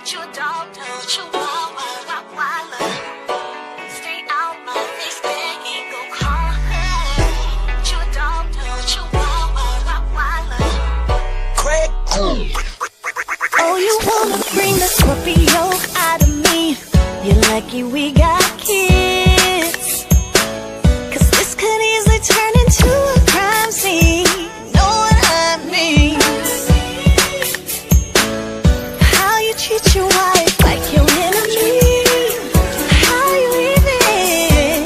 You a dog, don't you wild, wild, wilder. Stay out my face, begging, go call her. You a dog, don't you wild, wild, wilder. Craig. Oh, you wanna bring the Scorpio out of me? You're lucky we got kids, 'cause this could easily turn into a crime scene. Know what I mean? How you treat your wife like your enemy? How you even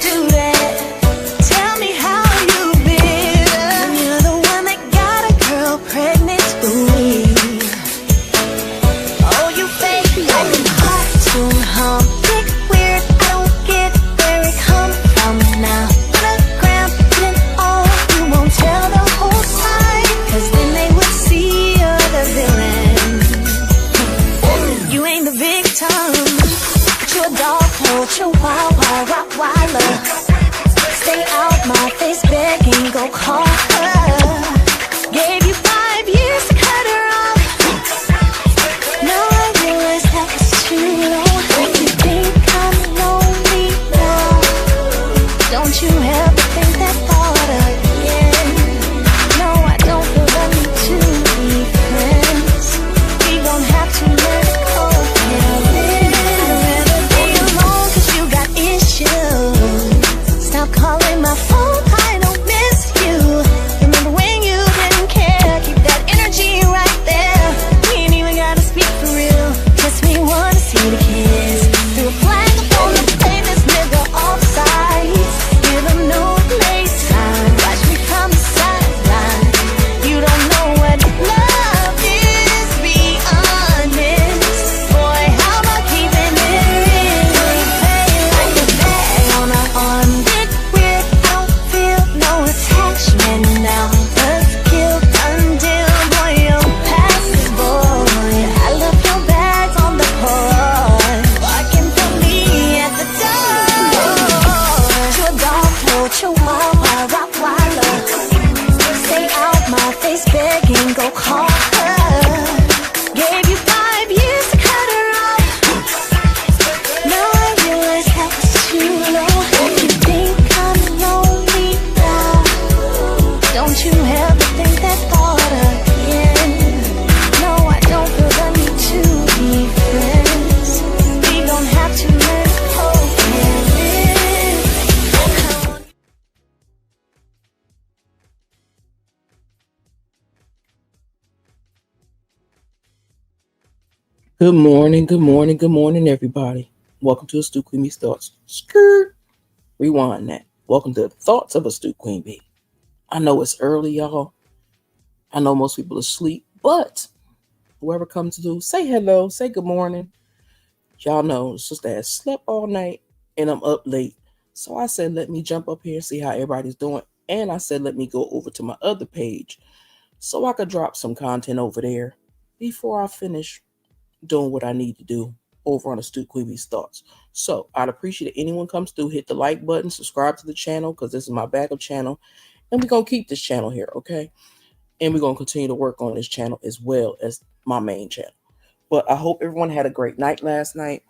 do that? Tell me how you been. You're the one that got a girl pregnant. Ooh. Oh, you fake like a heart to hum. Big weird, I don't get where it come from now. On the gram, then all you won't tell the whole side, 'cause then they would see you're the villain. You ain't the victim, but you're a dog, hold your wild, wild, Rottweiler. Stay out my face, begging, go call her. Gave you 5 years to cut her off. Now I realize that was too long. You think I'm lonely now? Don't you ever think that thought again? No, I don't feel the need to be friends. We don't have to let it go. I'd rather be alone 'cause you got issues. Stop calling my phone, I don't miss you. Remember when you didn't care? Keep that energy right there. We ain't even gotta speak for real. Just me wanna see the kids. Threw a flag up on the play, this nigga off sides. Give him no play sign. Watch me from the sideline. You don't know what love is, be honest. Boy, how about keeping it real? Hey, like a bag on our arm. Big weird, I don't feel no attachment now. Let's kill, done deal, boy, you're passive, boy. I left your bags on the porch, barking for me at the door. You a dog, hold your wild, wild, Rottweiler. Stay out my face, begging, go call her. Gave you 5 years to cut her off. Now I realize that was too low. You think I'm lonely now? Don't you ever think that thought again? No, I don't feel the need to be friends. We don't have to let it go. Good morning, good morning, good morning, everybody. Welcome to Astute Queen Bee's Thoughts. Skirt. Rewind that. Welcome to the Thoughts of Astute Queen Bee. I know it's early, y'all. I know most people are asleep, but whoever comes to say hello, say good morning. Y'all know sister has slept all night and I'm up late. So I said, let me jump up here and see how everybody's doing. And I said, let me go over to my other page so I could drop some content over there before I finish doing what I need to do over on Astute Queen Bee's Thoughts. So I'd appreciate if anyone comes through, hit the like button, subscribe to the channel, because this is my backup channel. And we're going to keep this channel here, okay? And we're going to continue to work on this channel as well as my main channel. But I hope everyone had a great night last night.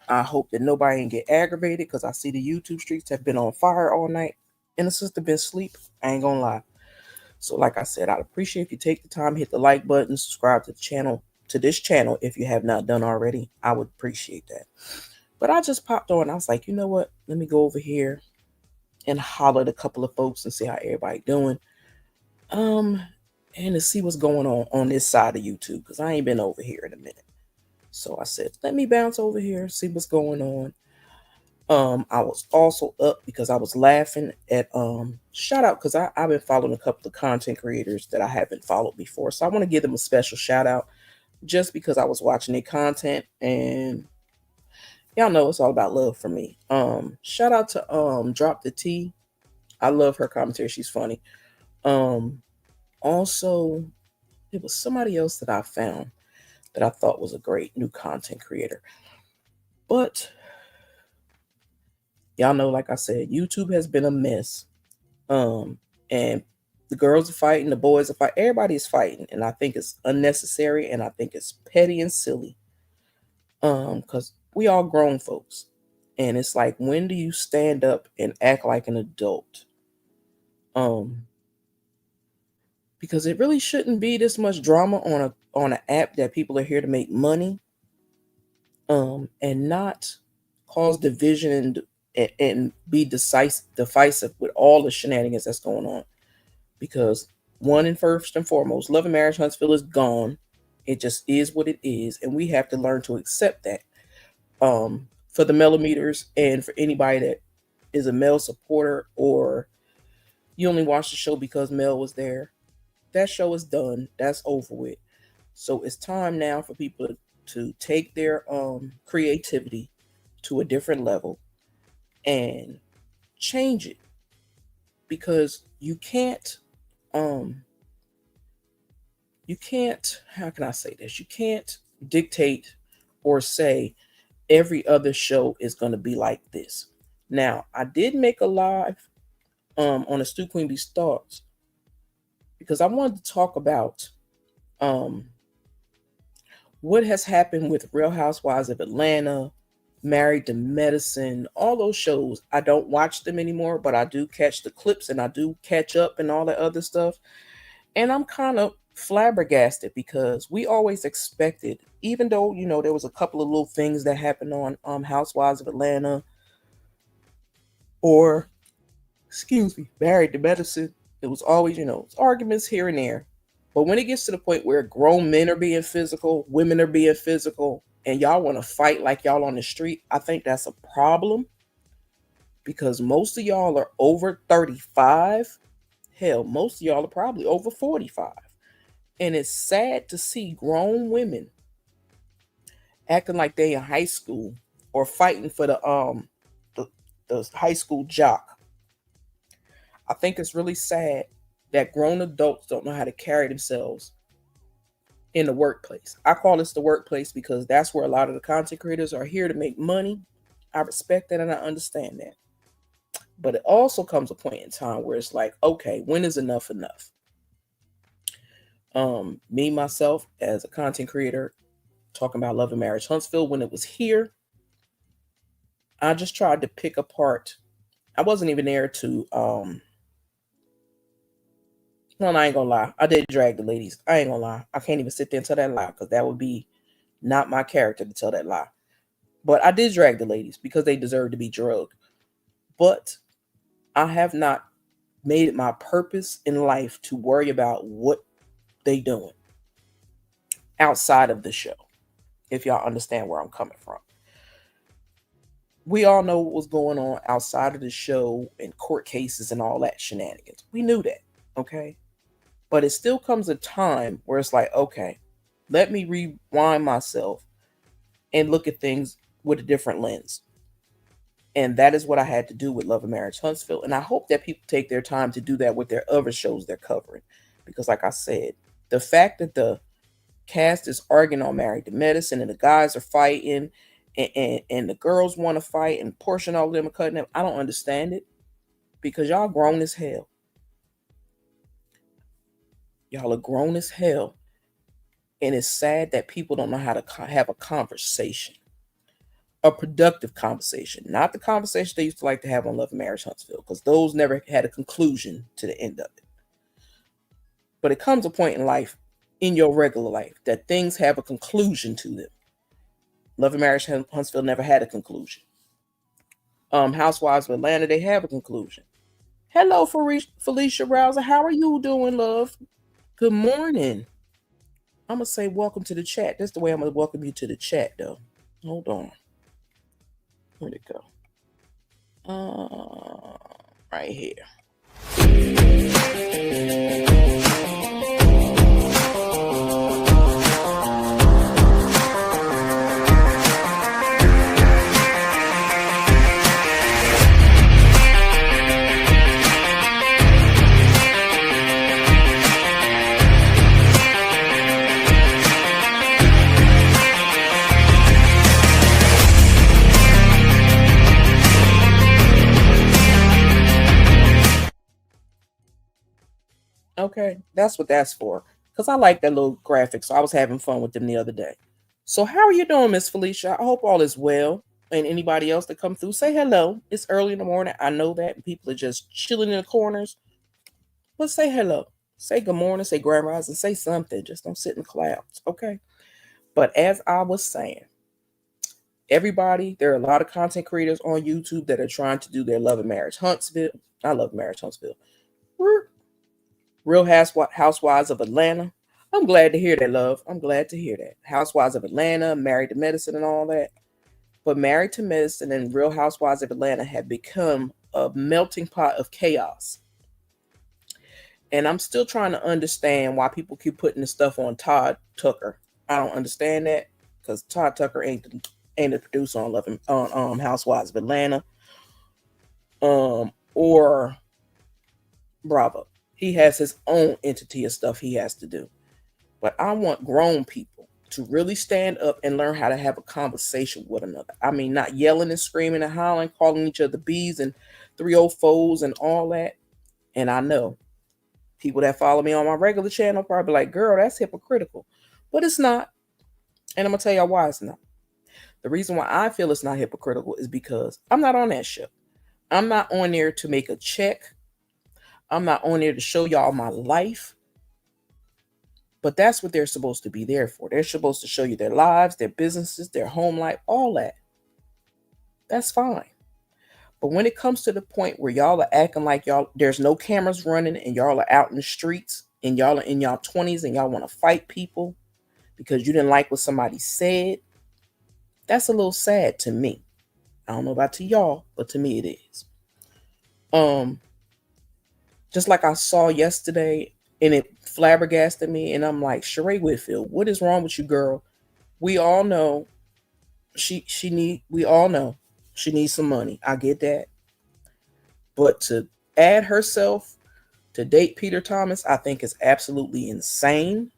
I hope that nobody didn't get aggravated, because I see the YouTube streets have been on fire all night. And the sister been asleep. I ain't going to lie. So like I said, I'd appreciate if you take the time, hit the like button, subscribe to the channel, to this channel if you have not done already. I would appreciate that. But I just popped on. I was like, you know what? Let me go over here and holler at a couple of folks and see how everybody doing. And to see what's going on this side of YouTube, because I ain't been over here in a minute. So I said, let me bounce over here, see what's going on. I was also up because I was laughing at shout out, because I've been following a couple of content creators that I haven't followed before. So I want to give them a special shout out just because I was watching their content, and y'all know it's all about love for me. Shout out to Drop the T. I love her commentary. She's funny. Also, it was somebody else that I found that I thought was a great new content creator. But y'all know, like I said, YouTube has been a mess. And the girls are fighting, the boys are fighting, everybody is fighting. And I think it's unnecessary, and I think it's petty and silly. Because we all grown folks. And it's like, when do you stand up and act like an adult? Um, because it really shouldn't be this much drama on an app that people are here to make money, and not cause division and be divisive with all the shenanigans that's going on. Because one and first and foremost, Love and Marriage Huntsville is gone. It just is what it is, and we have to learn to accept that. For the millimeters and for anybody that is a Mel supporter, or you only watch the show because Mel was there, that show is done. That's over with. So it's time now for people to take their creativity to a different level and change it, because um you can't, how can I say this? You can't dictate or say every other show is going to be like this. Now, I did make a live on the Stu Queen Bee's Thoughts, because I wanted to talk about um what has happened with Real Housewives of Atlanta, Married to Medicine, all those shows. I don't watch them anymore, but I do catch the clips and I do catch up and all that other stuff. And I'm kind of flabbergasted, because we always expected, even though, there was a couple of little things that happened on Housewives of Atlanta, or, excuse me, Married to Medicine, it was always, it's arguments here and there. But when it gets to the point where grown men are being physical, women are being physical, and y'all want to fight like y'all on the street, I think that's a problem, because most of y'all are over 35. Hell, most of y'all are probably over 45. And it's sad to see grown women acting like they in high school, or fighting for the, the high school jock. I think it's really sad that grown adults don't know how to carry themselves in the workplace. I call this the workplace because that's where a lot of the content creators are here to make money. I respect that and I understand that. But it also comes a point in time where it's like, okay, when is enough enough? Me, myself, as a content creator, talking about Love and Marriage Huntsville, when it was here, I just tried to pick apart. I wasn't even there to no, I ain't gonna lie. I did drag the ladies. I ain't gonna lie. I can't even sit there and tell that lie, because that would be not my character to tell that lie. But I did drag the ladies because they deserve to be drugged. But I have not made it my purpose in life to worry about what they doing outside of the show, if y'all understand where I'm coming from. We all know what was going on outside of the show and court cases and all that shenanigans. We knew that, okay? But it still comes a time where it's like, okay, let me rewind myself and look at things with a different lens. And that is what I had to do with Love and Marriage Huntsville. And I hope that people take their time to do that with their other shows they're covering. Because like I said, the fact that the cast is arguing on Married to Medicine and the guys are fighting, and the girls want to fight, and Portia and all of them are cutting them, I don't understand it, because y'all grown as hell. Y'all are grown as hell. And it's sad that people don't know how to have a conversation, a productive conversation, not the conversation they used to like to have on Love and Marriage Huntsville, because those never had a conclusion to the end of it. But it comes a point in life, in your regular life, that things have a conclusion to them. Love and Marriage Huntsville never had a conclusion. Housewives of Atlanta, they have a conclusion. Hello, Felicia Rouser. How are you doing, love? Good morning. I'm going to say welcome to the chat. That's the way I'm going to welcome you to the chat, though. Hold on. Where'd it go? Right here. Okay, that's what that's for. Because I like that little graphic, so I was having fun with them the other day. So how are you doing, Miss Felicia? I hope all is well. And anybody else that come through, say hello. It's early in the morning. I know that. And people are just chilling in the corners. But say hello. Say good morning. Say grand rising. Say something. Just don't sit in the clouds. Okay. But as I was saying, everybody, there are a lot of content creators on YouTube that are trying to do their Love and Marriage Huntsville. I love Marriage Huntsville. Real Housewives of Atlanta. I'm glad to hear that, love. I'm glad to hear that. Housewives of Atlanta, Married to Medicine, and all that. But Married to Medicine and Real Housewives of Atlanta have become a melting pot of chaos. And I'm still trying to understand why people keep putting this stuff on Todd Tucker. I don't understand that because Todd Tucker ain't the producer on Housewives of Atlanta or Bravo. He has his own entity of stuff he has to do. But I want grown people to really stand up and learn how to have a conversation with another. I mean, not yelling and screaming and hollering, calling each other bees and 304s and all that. And I know people that follow me on my regular channel probably like, girl, that's hypocritical. But it's not. And I'm going to tell y'all why it's not. The reason why I feel it's not hypocritical is because I'm not on that show. I'm not on there to make a check. I'm not on there to show y'all my life. But that's what they're supposed to be there for. They're supposed to show you their lives, their businesses, their home life, all that. That's fine. But when it comes to the point where y'all are acting like there's no cameras running and y'all are out in the streets and y'all are in y'all 20s and y'all want to fight people because you didn't like what somebody said, that's a little sad to me. I don't know about to y'all, but to me it is. Just like I saw yesterday, and it flabbergasted me, and I'm like, Sheree Whitfield, what is wrong with you, girl? We all know she needs some money. I get that. But to add herself to date Peter Thomas, I think is absolutely insane.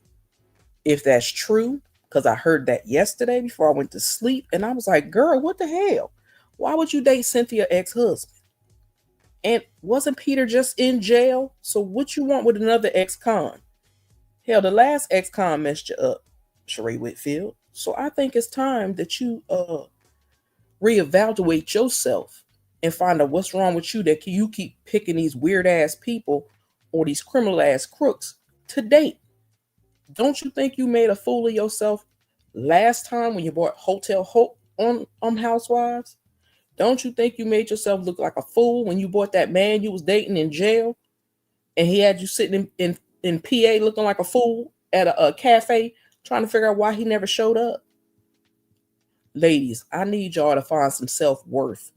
If that's true, because I heard that yesterday before I went to sleep, and I was like, girl, what the hell? Why would you date Cynthia's ex-husband? And wasn't Peter just in jail? So what you want with another ex-con? Hell, the last ex-con messed you up, Sheree Whitfield. So I think it's time that you reevaluate yourself and find out what's wrong with you that you keep picking these weird-ass people or these criminal-ass crooks to date. Don't you think you made a fool of yourself last time when you bought Hotel Hope on Housewives? Don't you think you made yourself look like a fool when you bought that man you was dating in jail and he had you sitting in PA looking like a fool at a cafe trying to figure out why he never showed up? Ladies, I need y'all to find some self-worth.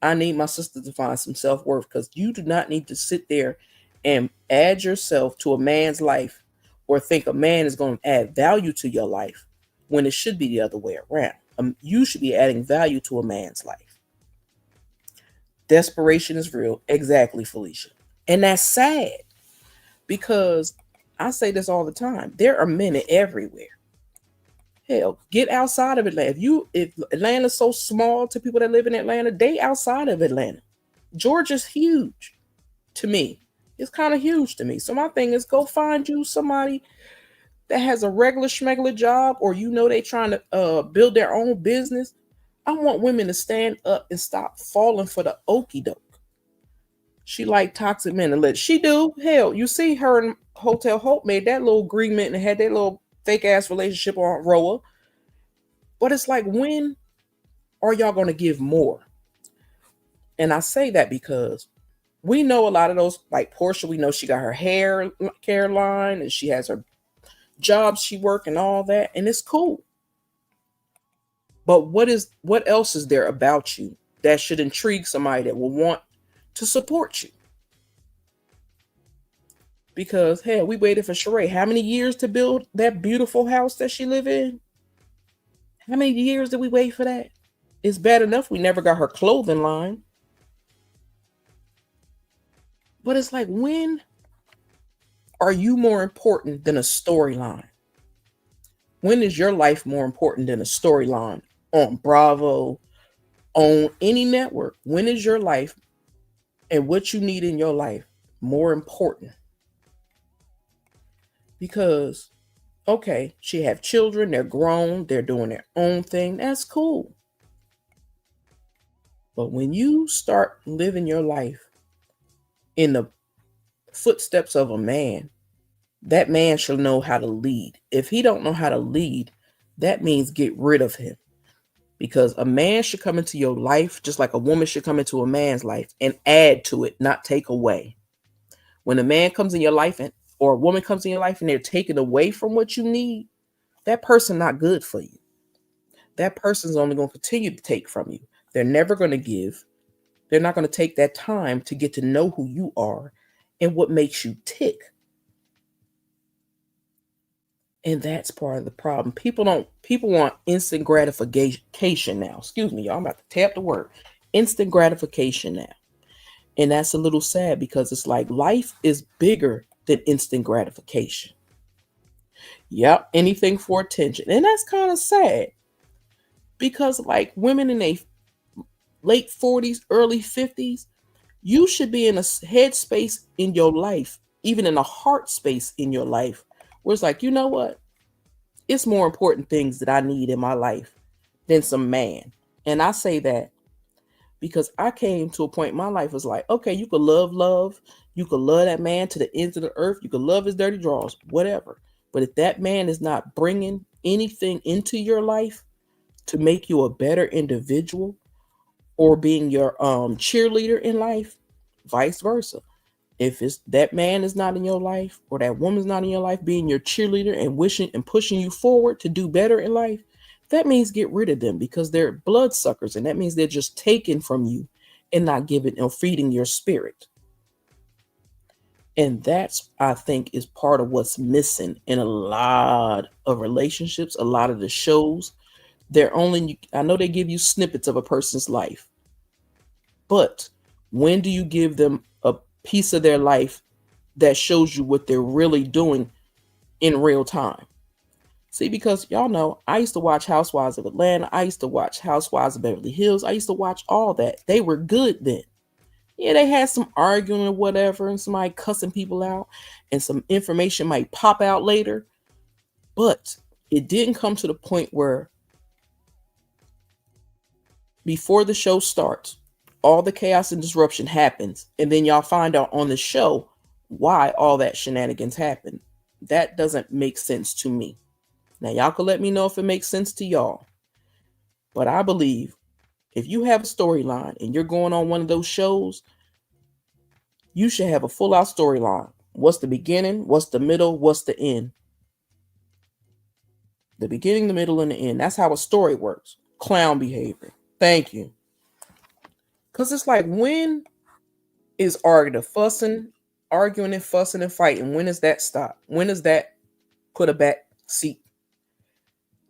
I need my sister to find some self-worth because you do not need to sit there and add yourself to a man's life or think a man is going to add value to your life when it should be the other way around. You should be adding value to a man's life. Desperation is real. Exactly, Felicia. And that's sad because I say this all the time. There are men everywhere. Hell, get outside of Atlanta. If Atlanta's so small to people that live in Atlanta, they outside of Atlanta. Georgia's huge to me. It's kind of huge to me. So my thing is go find you somebody that has a regular schmegular job or they trying to build their own business. I want women to stand up and stop falling for the okie doke. She like toxic men and let she do. Hell, you see her and Hotel Hope made that little agreement and had that little fake ass relationship on Roa. But it's like, when are y'all going to give more? And I say that because we know a lot of those, like Portia, we know she got her hair care line and she has her jobs she work and all that, and it's cool. But what else is there about you that should intrigue somebody that will want to support you? Because hell, we waited for Sheree how many years to build that beautiful house that she live in? How many years did we wait for that? It's bad enough we never got her clothing line. But it's like, when are you more important than a storyline? When is your life more important than a storyline on Bravo, on any network? When is your life and what you need in your life more important? Because Okay, she have children, they're grown, they're doing their own thing. That's cool. But when you start living your life in the footsteps of a man, that man shall know how to lead. If he don't know how to lead, that means get rid of him. Because a man should come into your life just like a woman should come into a man's life and add to it, not take away. When a man comes in your life or a woman comes in your life and they're taking away from what you need, that person not good for you. That person's only going to continue to take from you. They're never going to give. They're not going to take that time to get to know who you are and what makes you tick. And that's part of the problem. People want instant gratification now. Excuse me, y'all. I'm about to tap the word. Instant gratification now. And that's a little sad because it's like life is bigger than instant gratification. Yep, anything for attention. And that's kind of sad because like women in their late 40s, early 50s, you should be in a headspace in your life, even in a heart space in your life, where it's like, you know what? It's more important things that I need in my life than some man. And I say that because I came to a point in my life was like, okay, you could love, you could love that man to the ends of the earth, you could love his dirty drawers, whatever. But if that man is not bringing anything into your life to make you a better individual or being your cheerleader in life, vice versa. If it's that man is not in your life or that woman's not in your life being your cheerleader and wishing and pushing you forward to do better in life, that means get rid of them because they're bloodsuckers, and that means they're just taking from you and not giving or feeding your spirit. And that's, I think, is part of what's missing in a lot of relationships, a lot of the shows. I know they give you snippets of a person's life, but when do you give them a piece of their life that shows you what they're really doing in real time? See, because y'all know, I used to watch Housewives of Atlanta. I used to watch Housewives of Beverly Hills. I used to watch all that. They were good then. Yeah, they had some arguing or whatever, and somebody cussing people out, and some information might pop out later. But it didn't come to the point where before the show starts, all the chaos and disruption happens, and then y'all find out on the show why all that shenanigans happened. That doesn't make sense to me. Now, y'all can let me know if it makes sense to y'all. But I believe if you have a storyline and you're going on one of those shows, you should have a full out storyline. What's the beginning? What's the middle? What's the end? The beginning, the middle, and the end. That's how a story works. Clown behavior. Thank you. Because it's like, when is arguing and fussing and fighting? When does that stop? When does that put a back seat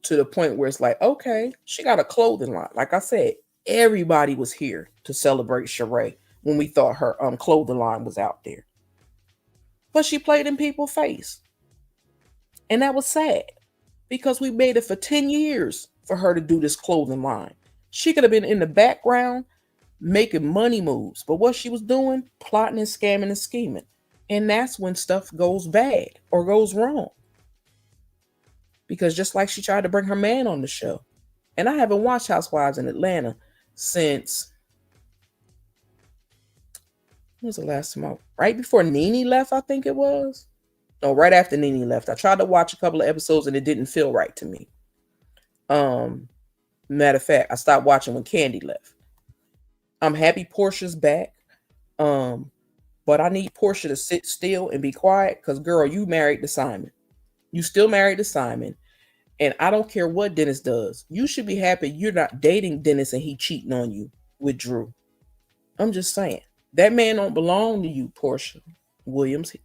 to the point where it's like, okay, she got a clothing line. Like I said, everybody was here to celebrate Sheree when we thought her clothing line was out there. But she played in people's face. And that was sad because we made it for 10 years for her to do this clothing line. She could have been in the background making money moves. But what she was doing, plotting and scamming and scheming. And that's when stuff goes bad or goes wrong. Because just like she tried to bring her man on the show. And I haven't watched Housewives in Atlanta since, when was the last time right before Nene left, I think it was. No, right after Nene left. I tried to watch a couple of episodes and it didn't feel right to me. Matter of fact, I stopped watching when Candy left. I'm happy Portia's back. But I need Portia to sit still and be quiet because, girl, you married to Simon. You still married to Simon. And I don't care what Dennis does. You should be happy you're not dating Dennis and he cheating on you with Drew. I'm just saying. That man don't belong to you, Portia Williams.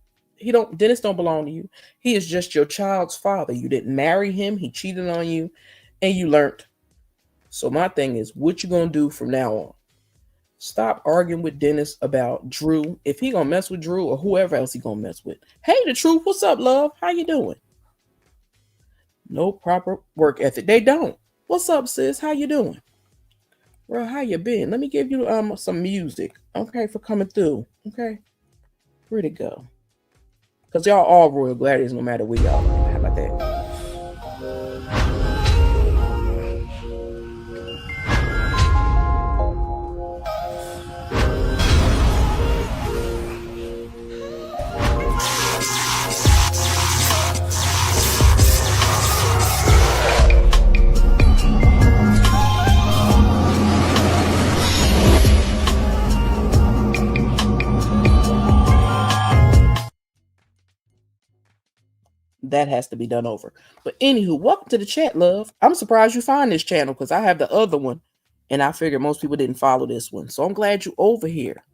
Dennis don't belong to you. He is just your child's father. You didn't marry him. He cheated on you and you learned. So my thing is, what you gonna do from now on? Stop arguing with Dennis about Drew. If he gonna mess with Drew or whoever else he gonna mess with. Hey, the truth. What's up, love? How you doing? No proper work ethic. They don't. What's up, sis? How you doing? Well, how you been? Let me give you some music. Okay, for coming through. Okay. Where'd it go? Because y'all all royal gladiators no matter where y'all are. How about that? That has to be done over. But anywho, welcome to the chat, love. I'm surprised you find this channel because I have the other one, and I figured most people didn't follow this one. So I'm glad you over here.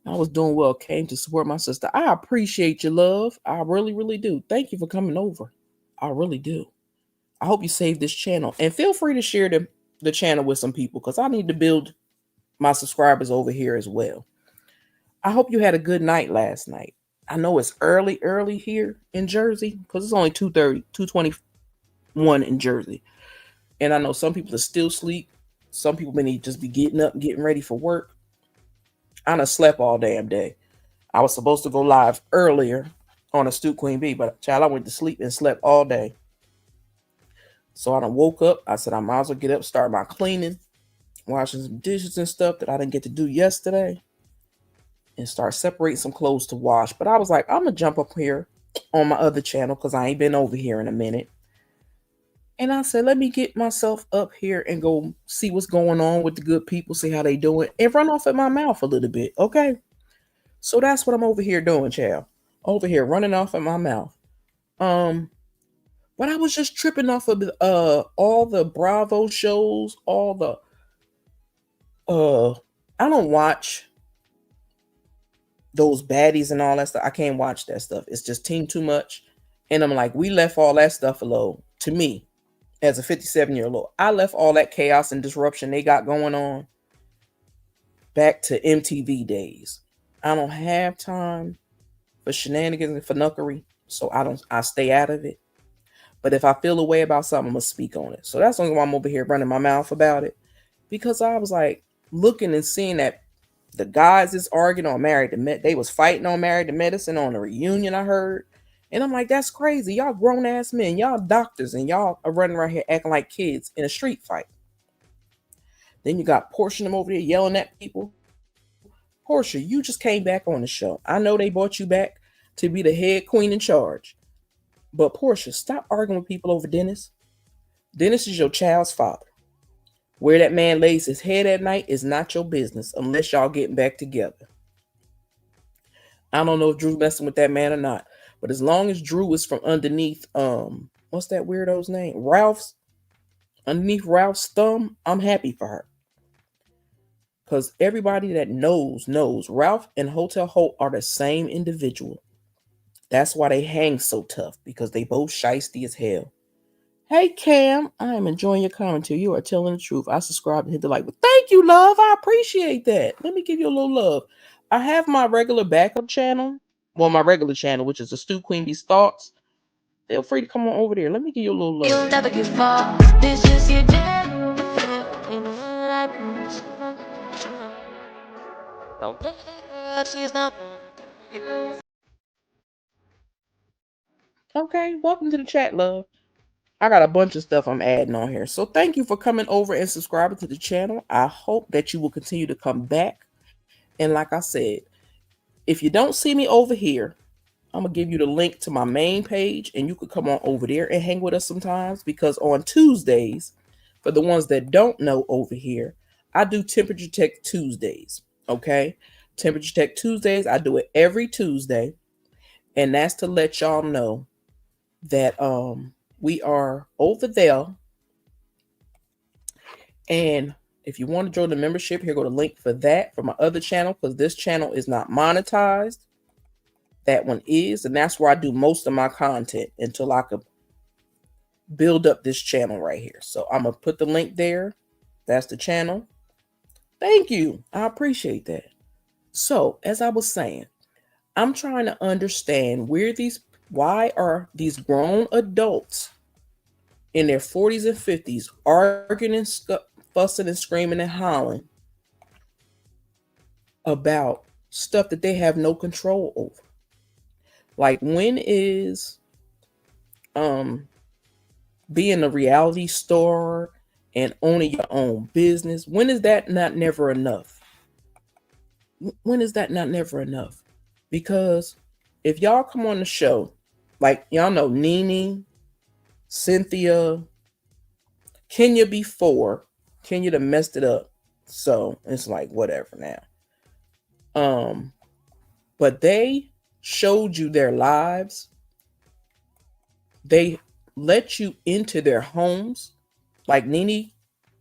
I was doing well, came to support my sister. I appreciate your love. I really, really do. Thank you for coming over. I really do. I hope you save this channel. And feel free to share the channel with some people because I need to build my subscribers over here as well. I hope you had a good night last night. I know it's early here in Jersey because it's only 2:30, 2:21 in Jersey. And I know some people are still asleep. Some people may just be getting up and getting ready for work. I done slept all damn day. I was supposed to go live earlier on Astute Queen Bee, but child, I went to sleep and slept all day. So I done woke up. I said I might as well get up, start my cleaning, washing some dishes and stuff that I didn't get to do yesterday, and start separating some clothes to wash. But I was like, I'm gonna jump up here on my other channel because I ain't been over here in a minute. And I said, let me get myself up here and go see what's going on with the good people, see how they doing, and run off at my mouth a little bit. Okay. So that's what I'm over here doing, child. Over here running off at my mouth. Um, but I was just tripping off of all the Bravo shows, all the I don't watch those baddies and all that stuff. I can't watch that stuff. It's just team too much. And I'm like, we left all that stuff alone. To me, as a 57-year-old, I left all that chaos and disruption they got going on back to MTV days. I don't have time for shenanigans and funuckery, so I stay out of it. But if I feel a way about something, I'm gonna speak on it. So that's the only why I'm over here running my mouth about it. Because I was like looking and seeing that the guys is arguing on Married to Medicine. They was fighting on Married to Medicine on a reunion, I heard. And I'm like, that's crazy. Y'all grown ass men, y'all doctors, and y'all are running around here acting like kids in a street fight. Then you got Portia them over there yelling at people. Portia, you just came back on the show. I know they brought you back to be the head queen in charge. But Portia, stop arguing with people over Dennis. Dennis is your child's father. Where that man lays his head at night is not your business unless y'all getting back together. I don't know if Drew's messing with that man or not. But as long as Drew is from underneath, what's that weirdo's name? Underneath Ralph's thumb, I'm happy for her. Because everybody that knows Ralph and Hotel Hope are the same individual. That's why they hang so tough, because they both shiesty as hell. Hey Cam, I am enjoying your commentary. You are telling the truth. I subscribed and hit the like. But thank you, love. I appreciate that. Let me give you a little love. I have my regular backup channel. Well, my regular channel, which is the Stu Queen Bee's Thoughts. Feel free to come on over there. Let me give you a little love. You'll never give up. This is your day. Okay, welcome to the chat, love. I got a bunch of stuff I'm adding on here. So thank you for coming over and subscribing to the channel. I hope that you will continue to come back. And like I said, if you don't see me over here, I'm going to give you the link to my main page and you could come on over there and hang with us sometimes, because on Tuesdays, for the ones that don't know over here, I do Temperature Tech Tuesdays. Okay? Temperature Tech Tuesdays, I do it every Tuesday. And that's to let y'all know that we are over there. And if you want to join the membership, here go the link for that for my other channel, because this channel is not monetized. That one is, and that's where I do most of my content until I could build up this channel right here. So I'm gonna put the link there. That's the channel. Thank you. I appreciate that. So as I was saying, I'm trying to understand why are these grown adults in their 40s and 50s arguing and fussing and screaming and hollering about stuff that they have no control over. Like, when is being a reality star and owning your own business, when is that not never enough? When is that not never enough? Because if y'all come on the show, like y'all know Nene, Cynthia, Kenya before, Kenya done messed it up. So it's like whatever now. But they showed you their lives They let you into their homes. Like Nene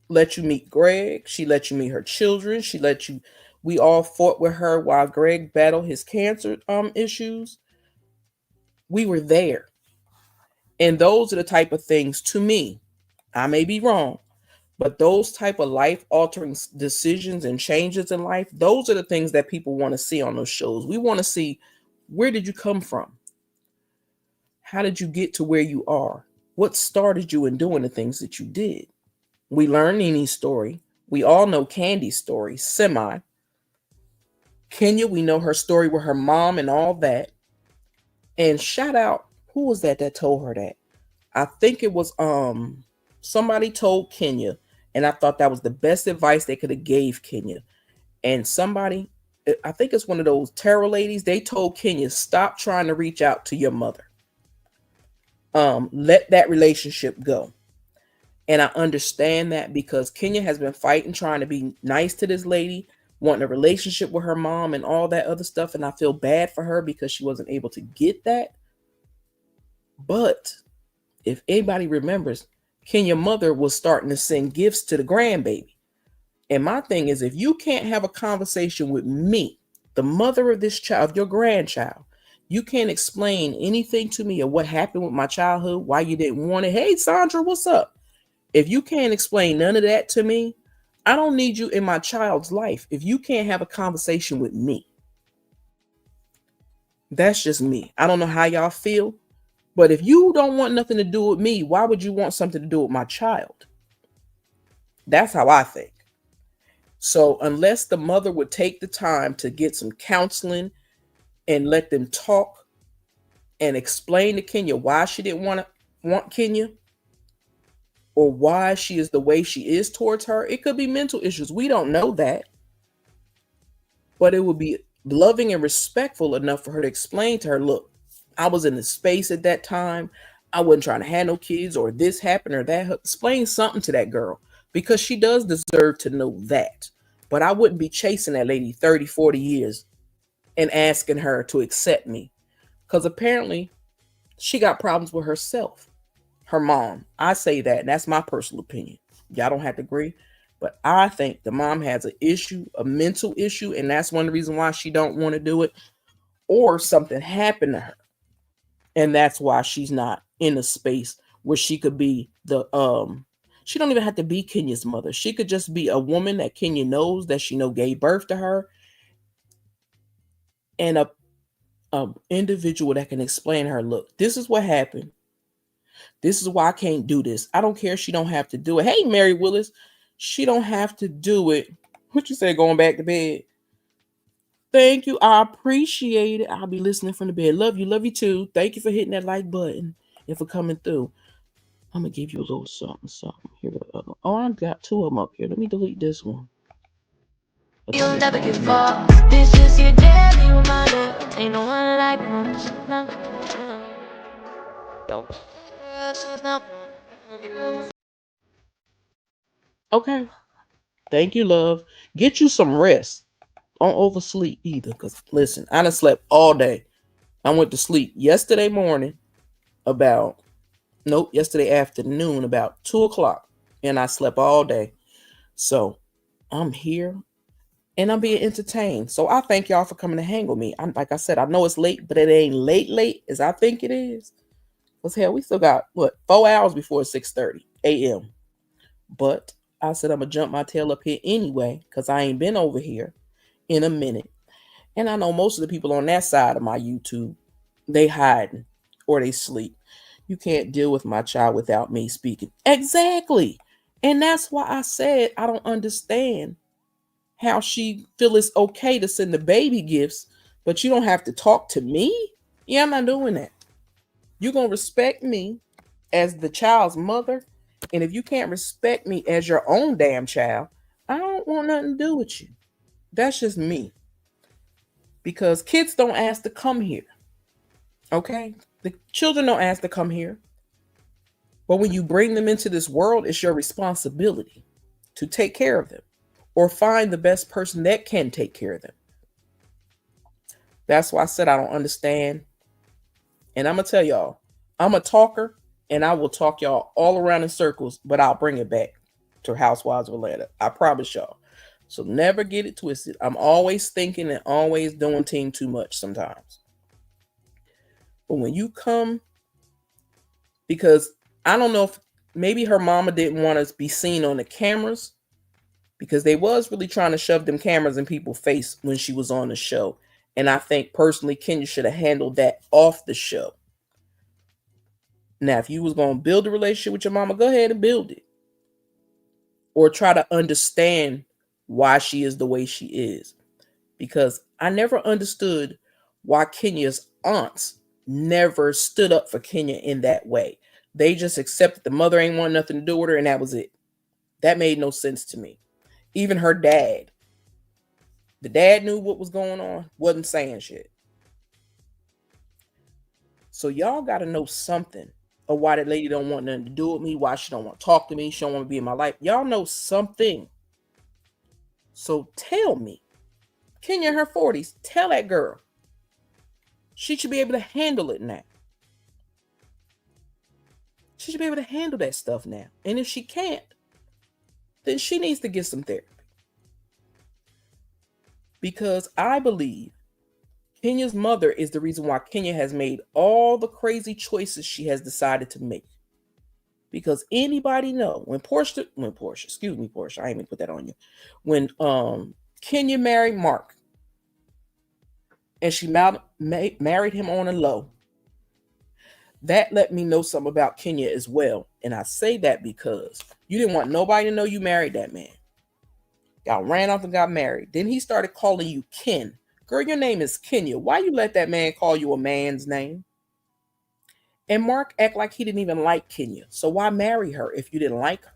let you meet Greg. She let you meet her children. She let you. We all fought with her while Greg battled his cancer issues. We were there, and those are the type of things. To me, I may be wrong, but those type of life altering decisions and changes in life, those are the things that people want to see on those shows. We want to see, where did you come from? How did you get to where you are? What started you in doing the things that you did? We learn Nene's story. We all know Candy's story, semi. Kenya, we know her story with her mom and all that. And shout out, who was that told her that? I think it was somebody told Kenya, and I thought that was the best advice they could have gave Kenya. And somebody, I think it's one of those tarot ladies, they told Kenya, stop trying to reach out to your mother. Let that relationship go. And I understand that because Kenya has been fighting, trying to be nice to this lady, wanting a relationship with her mom and all that other stuff. And I feel bad for her because she wasn't able to get that. But if anybody remembers, Kenya's mother was starting to send gifts to the grandbaby. And my thing is, if you can't have a conversation with me, the mother of this child, your grandchild, you can't explain anything to me of what happened with my childhood, why you didn't want it. Hey, Sandra, what's up? If you can't explain none of that to me, I don't need you in my child's life. If you can't have a conversation with me, that's just me. I don't know how y'all feel, but if you don't want nothing to do with me, why would you want something to do with my child? That's how I think. So unless the mother would take the time to get some counseling and let them talk and explain to Kenya why she didn't want Kenya, or why she is the way she is towards her. It could be mental issues. We don't know that. But it would be loving and respectful enough for her to explain to her, look, I was in the space at that time. I wasn't trying to have no kids, or this happened or that. Explain something to that girl, because she does deserve to know that. But I wouldn't be chasing that lady 30, 40 years and asking her to accept me, because apparently she got problems with herself. Her mom. I say that, and that's my personal opinion. Y'all don't have to agree, but I think the mom has an issue, a mental issue, and that's one of the reasons why she don't want to do it, or something happened to her, and that's why she's not in a space where she could be the she don't even have to be Kenya's mother. She could just be a woman that Kenya knows, that she know gave birth to her, and a individual that can explain to her, look, this is what happened. This is why I can't do this. I don't care. She don't have to do it. Hey, Mary Willis, she don't have to do it. What you say, going back to bed? Thank you. I appreciate it. I'll be listening from the bed. Love you. Love you too. Thank you for hitting that like button and for coming through. I'm going to give you a little something, something. Here the other. Oh, I got two of them up here. Let me delete this one. You'll never give up. This is your daily reminder. Ain't no one like us. Don't. Okay. Thank you, love. Get you some rest. Don't oversleep either. Because, listen, I done slept all day. I went to sleep yesterday morning about, nope, yesterday afternoon about 2 o'clock. And I slept all day. So I'm here and I'm being entertained. So I thank y'all for coming to hang with me. I'm, like I said, I know it's late, but it ain't late as I think it is. Because hell, we still got, what, 4 hours before 6:30 a.m. But I said I'm going to jump my tail up here anyway, because I ain't been over here in a minute. And I know most of the people on that side of my YouTube, they hiding or they sleep. You can't deal with my child without me speaking. Exactly. And that's why I said I don't understand how she feel it's okay to send the baby gifts, but you don't have to talk to me. Yeah, I'm not doing that. You're going to respect me as the child's mother. And if you can't respect me as your own damn child, I don't want nothing to do with you. That's just me. Because kids don't ask to come here. Okay? The children don't ask to come here. But when you bring them into this world, it's your responsibility to take care of them or find the best person that can take care of them. That's why I said I don't understand. And I'm going to tell y'all, I'm a talker, and I will talk y'all all around in circles, but I'll bring it back to Housewives of Atlanta. I promise y'all. So never get it twisted. I'm always thinking and always doing team too much sometimes. But when you come, because I don't know if maybe her mama didn't want us to be seen on the cameras because they was really trying to shove them cameras in people's face when she was on the show. And I think personally Kenya should have handled that off the show. Now, if you was going to build a relationship with your mama, go ahead and build it. Or try to understand why she is the way she is. Because I never understood why Kenya's aunts never stood up for Kenya in that way. They just accepted the mother ain't want nothing to do with her, and that was it. That made no sense to me. Even her dad. The dad knew what was going on, wasn't saying shit. So y'all got to know something of why that lady don't want nothing to do with me, why she don't want to talk to me, she don't want to be in my life. Y'all know something. So tell me. Kenya in her 40s, tell that girl. She should be able to handle it now. She should be able to handle that stuff now. And if she can't, then she needs to get some therapy. Because I believe Kenya's mother is the reason why Kenya has made all the crazy choices she has decided to make. Because anybody know when Portia, excuse me, Portia, I ain't even put that on you. When Kenya married Mark and she married him on a low, that let me know something about Kenya as well. And I say that because you didn't want nobody to know you married that man. Y'all ran off and got married. Then he started calling you Ken. Girl, your name is Kenya. Why you let that man call you a man's name? And Mark act like he didn't even like Kenya. So why marry her if you didn't like her?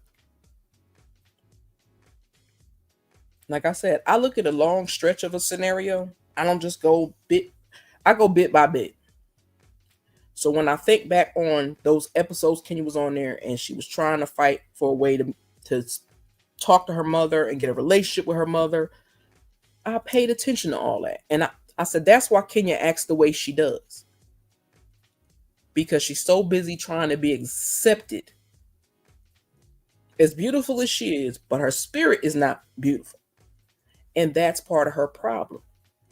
Like I said, I look at a long stretch of a scenario. I don't just go I go bit by bit. So when I think back on those episodes Kenya was on there and she was trying to fight for a way to talk to her mother and get a relationship with her mother, I paid attention to all that. And I said, that's why Kenya acts the way she does. Because she's so busy trying to be accepted. As beautiful as she is, but her spirit is not beautiful. And that's part of her problem.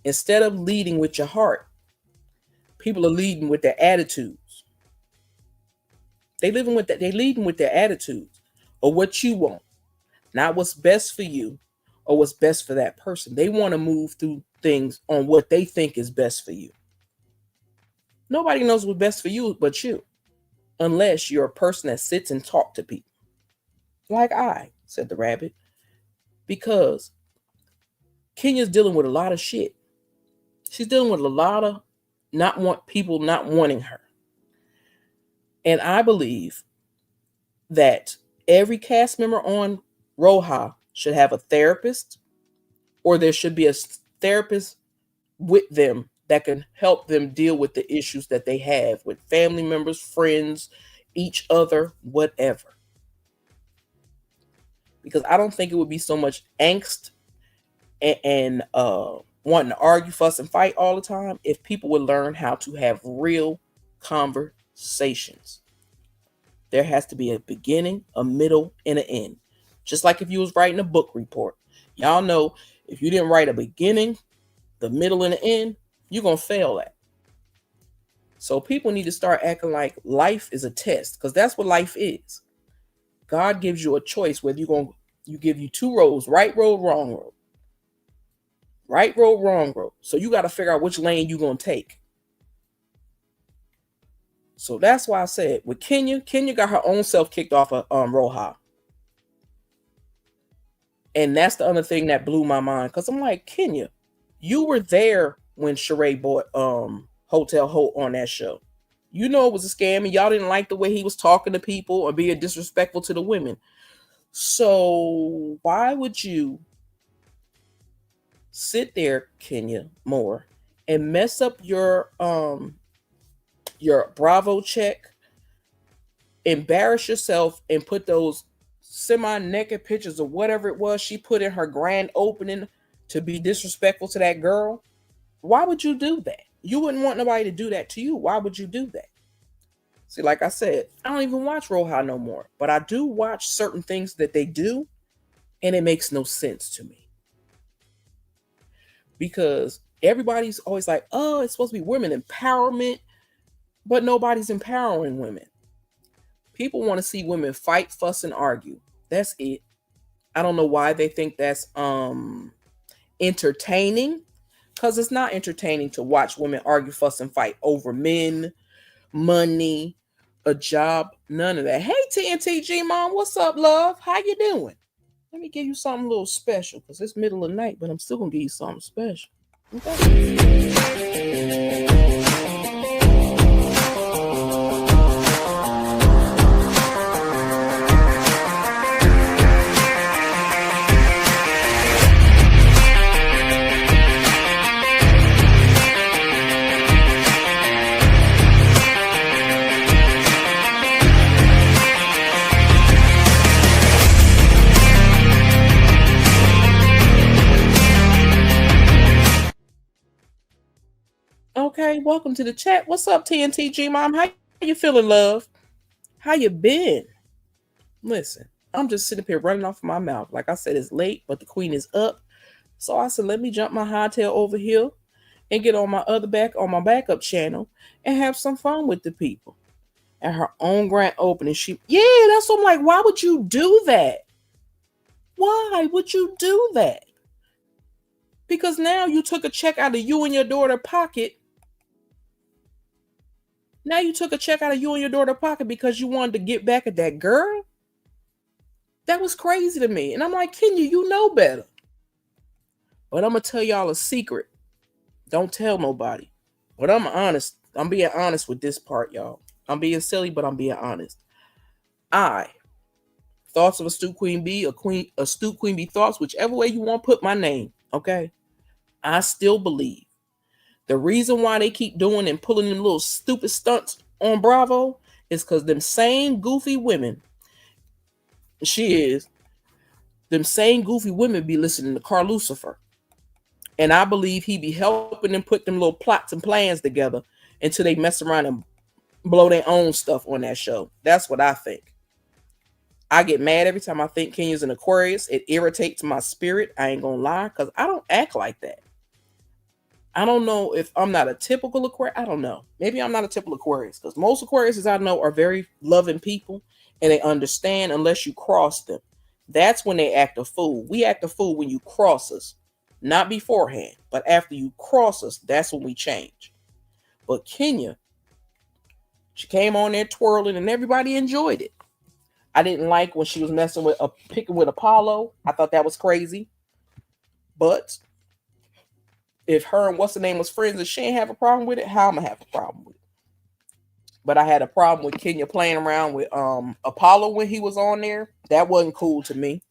Instead of leading with your heart, people are leading with their attitudes. They leading with their attitudes or what you want, not what's best for you or what's best for that person. They want to move through things on what they think is best for you. Nobody knows what's best for you but you, unless you're a person that sits and talks to people. Like I, said the rabbit, because Kenya's dealing with a lot of shit. She's dealing with a lot of people not wanting her. And I believe that every cast member on Roja should have a therapist, or there should be a therapist with them that can help them deal with the issues that they have with family members, friends, each other, whatever. Because I don't think it would be so much angst and wanting to argue, fuss, and fight all the time if people would learn how to have real conversations. There has to be a beginning, a middle, and an end. Just like if you was writing a book report. Y'all know if you didn't write a beginning, the middle, and the end, you're going to fail at. So people need to start acting like life is a test, because that's what life is. God gives you a choice whether you give you two roads, right road, wrong road. Right road, wrong road. So you got to figure out which lane you're going to take. So that's why I said with Kenya got her own self kicked off of Roja. And that's the other thing that blew my mind. Because I'm like, Kenya, you were there when Sheree bought Hotel Hope on that show. You know it was a scam and y'all didn't like the way he was talking to people or being disrespectful to the women. So why would you sit there, Kenya Moore, and mess up your Bravo check, embarrass yourself, and put those semi-naked pictures of whatever it was she put in her grand opening to be disrespectful to that girl? Why would you do that? You wouldn't want nobody to do that to you. Why would you do that? See, like I said, I don't even watch Roll High no more, but I do watch certain things that they do, and it makes no sense to me because everybody's always like, "Oh, it's supposed to be women empowerment," but nobody's empowering women. People want to see women fight, fuss, and argue. That's it. I don't know why they think that's entertaining, because it's not entertaining to watch women argue, fuss, and fight over men, money, a job, none of that. Hey, TNTG mom, what's up, love? How you doing? Let me give you something a little special because it's middle of the night, but I'm still gonna give you something special. Okay. Okay, welcome to the chat. What's up, TNTG mom? How you feeling, love? How you been? Listen, I'm just sitting up here running off my mouth. Like I said, it's late, but the queen is up. So I said, let me jump my hightail over here and get on my backup channel and have some fun with the people. At her own grand opening, that's what I'm like. Why would you do that? Why would you do that? Because now you took a check out of you and your daughter pocket. Now you took a check out of you and your daughter pocket because you wanted to get back at that girl. That was crazy to me. And I'm like, Kenya, you know better. But I'm going to tell y'all a secret. Don't tell nobody. But I'm honest. I'm being honest with this part, y'all. I'm being silly, but I'm being honest. Thoughts of Astute Queen B, Astute Queen B Thoughts, whichever way you want to put my name, okay? I still believe the reason why they keep doing and pulling them little stupid stunts on Bravo is because them same goofy women, them same goofy women be listening to Carl Lucifer. And I believe he be helping them put them little plots and plans together until they mess around and blow their own stuff on that show. That's what I think. I get mad every time I think Kenya's an Aquarius. It irritates my spirit. I ain't gonna lie, because I don't act like that. I don't know if I'm not a typical Aquarius. I don't know. Maybe I'm not a typical Aquarius, because most Aquariuses I know are very loving people and they understand unless you cross them. That's when they act a fool. We act a fool when you cross us, not beforehand, but after you cross us, that's when we change. But Kenya, she came on there twirling and everybody enjoyed it. I didn't like when she was picking with Apollo. I thought that was crazy. But if her and what's the name was friends and she didn't have a problem with it, how am I have a problem with it? But I had a problem with Kenya playing around with Apollo when he was on there. That wasn't cool to me.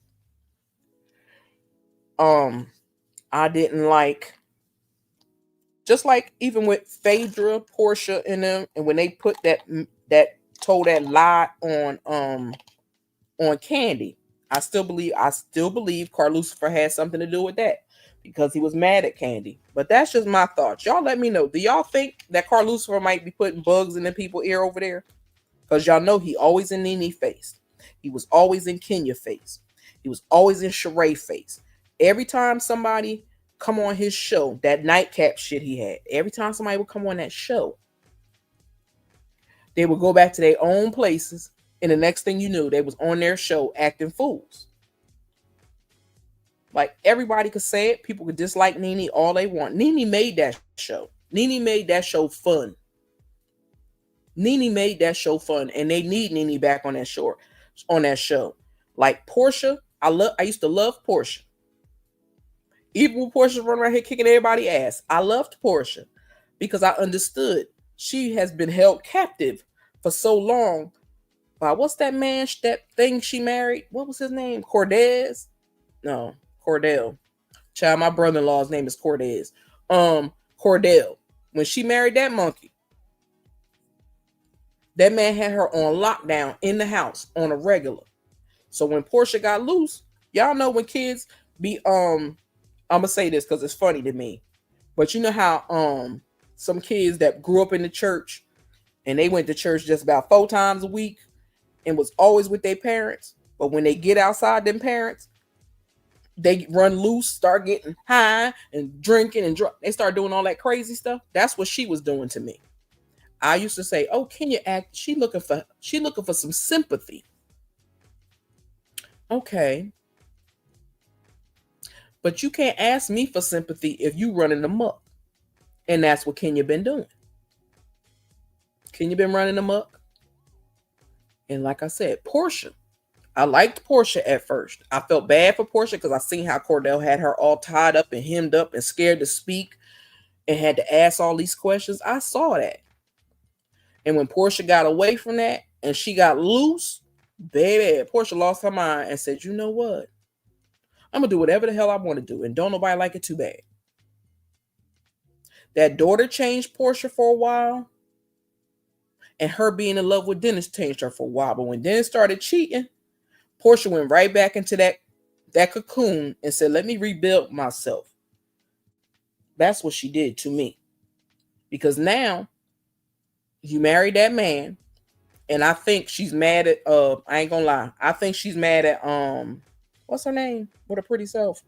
I didn't like, just like even with Phaedra, Portia, and them, and when they put that told that lie on Candy, I still believe Carl Lucifer had something to do with that because he was mad at Candy. But that's just my thoughts. Y'all let me know. Do y'all think that Carl Lucifer might be putting bugs in the people's ear over there? Because y'all know he always in Nene face. He was always in Kenya face. He was always in Sheree face. Every time somebody come on his show, that nightcap shit he had, every time somebody would come on that show, they would go back to their own places, and the next thing you knew, they was on their show acting fools. Like, everybody could say it. People could dislike Nene all they want. Nene made that show. Nene made that show fun. Nene made that show fun, and they need Nene back on that show. Like Portia, I used to love Portia. Even when Portia running around here kicking everybody's ass, I loved Portia because I understood she has been held captive for so long by what's that man, that thing she married? What was his name? Cordez? No, Cordell. Child, my brother-in-law's name is Cordez. Cordell. When she married that monkey, that man had her on lockdown in the house on a regular. So when Portia got loose, y'all know when kids be I'm gonna say this because it's funny to me, but you know how some kids that grew up in the church and they went to church just about 4 times a week and was always with their parents. But when they get outside them parents, they run loose, start getting high and drinking and they start doing all that crazy stuff. That's what she was doing to me. I used to say, "Oh, can you act? She looking for some sympathy." Okay, but you can't ask me for sympathy if you running amok, and that's what Kenya been doing. Kenya been running amok, and like I said, Portia. I liked Portia at first. I felt bad for Portia because I seen how Cordell had her all tied up and hemmed up and scared to speak and had to ask all these questions. I saw that. And when Portia got away from that and she got loose, baby, Portia lost her mind and said, "You know what? I'm going to do whatever the hell I want to do. And don't nobody like it too bad." That daughter changed Portia for a while. And her being in love with Dennis changed her for a while. But when Dennis started cheating, Portia went right back into that cocoon and said, "Let me rebuild myself." That's what she did to me. Because now you married that man, and I think she's mad at I ain't gonna lie. I think she's mad at what's her name? What a pretty self.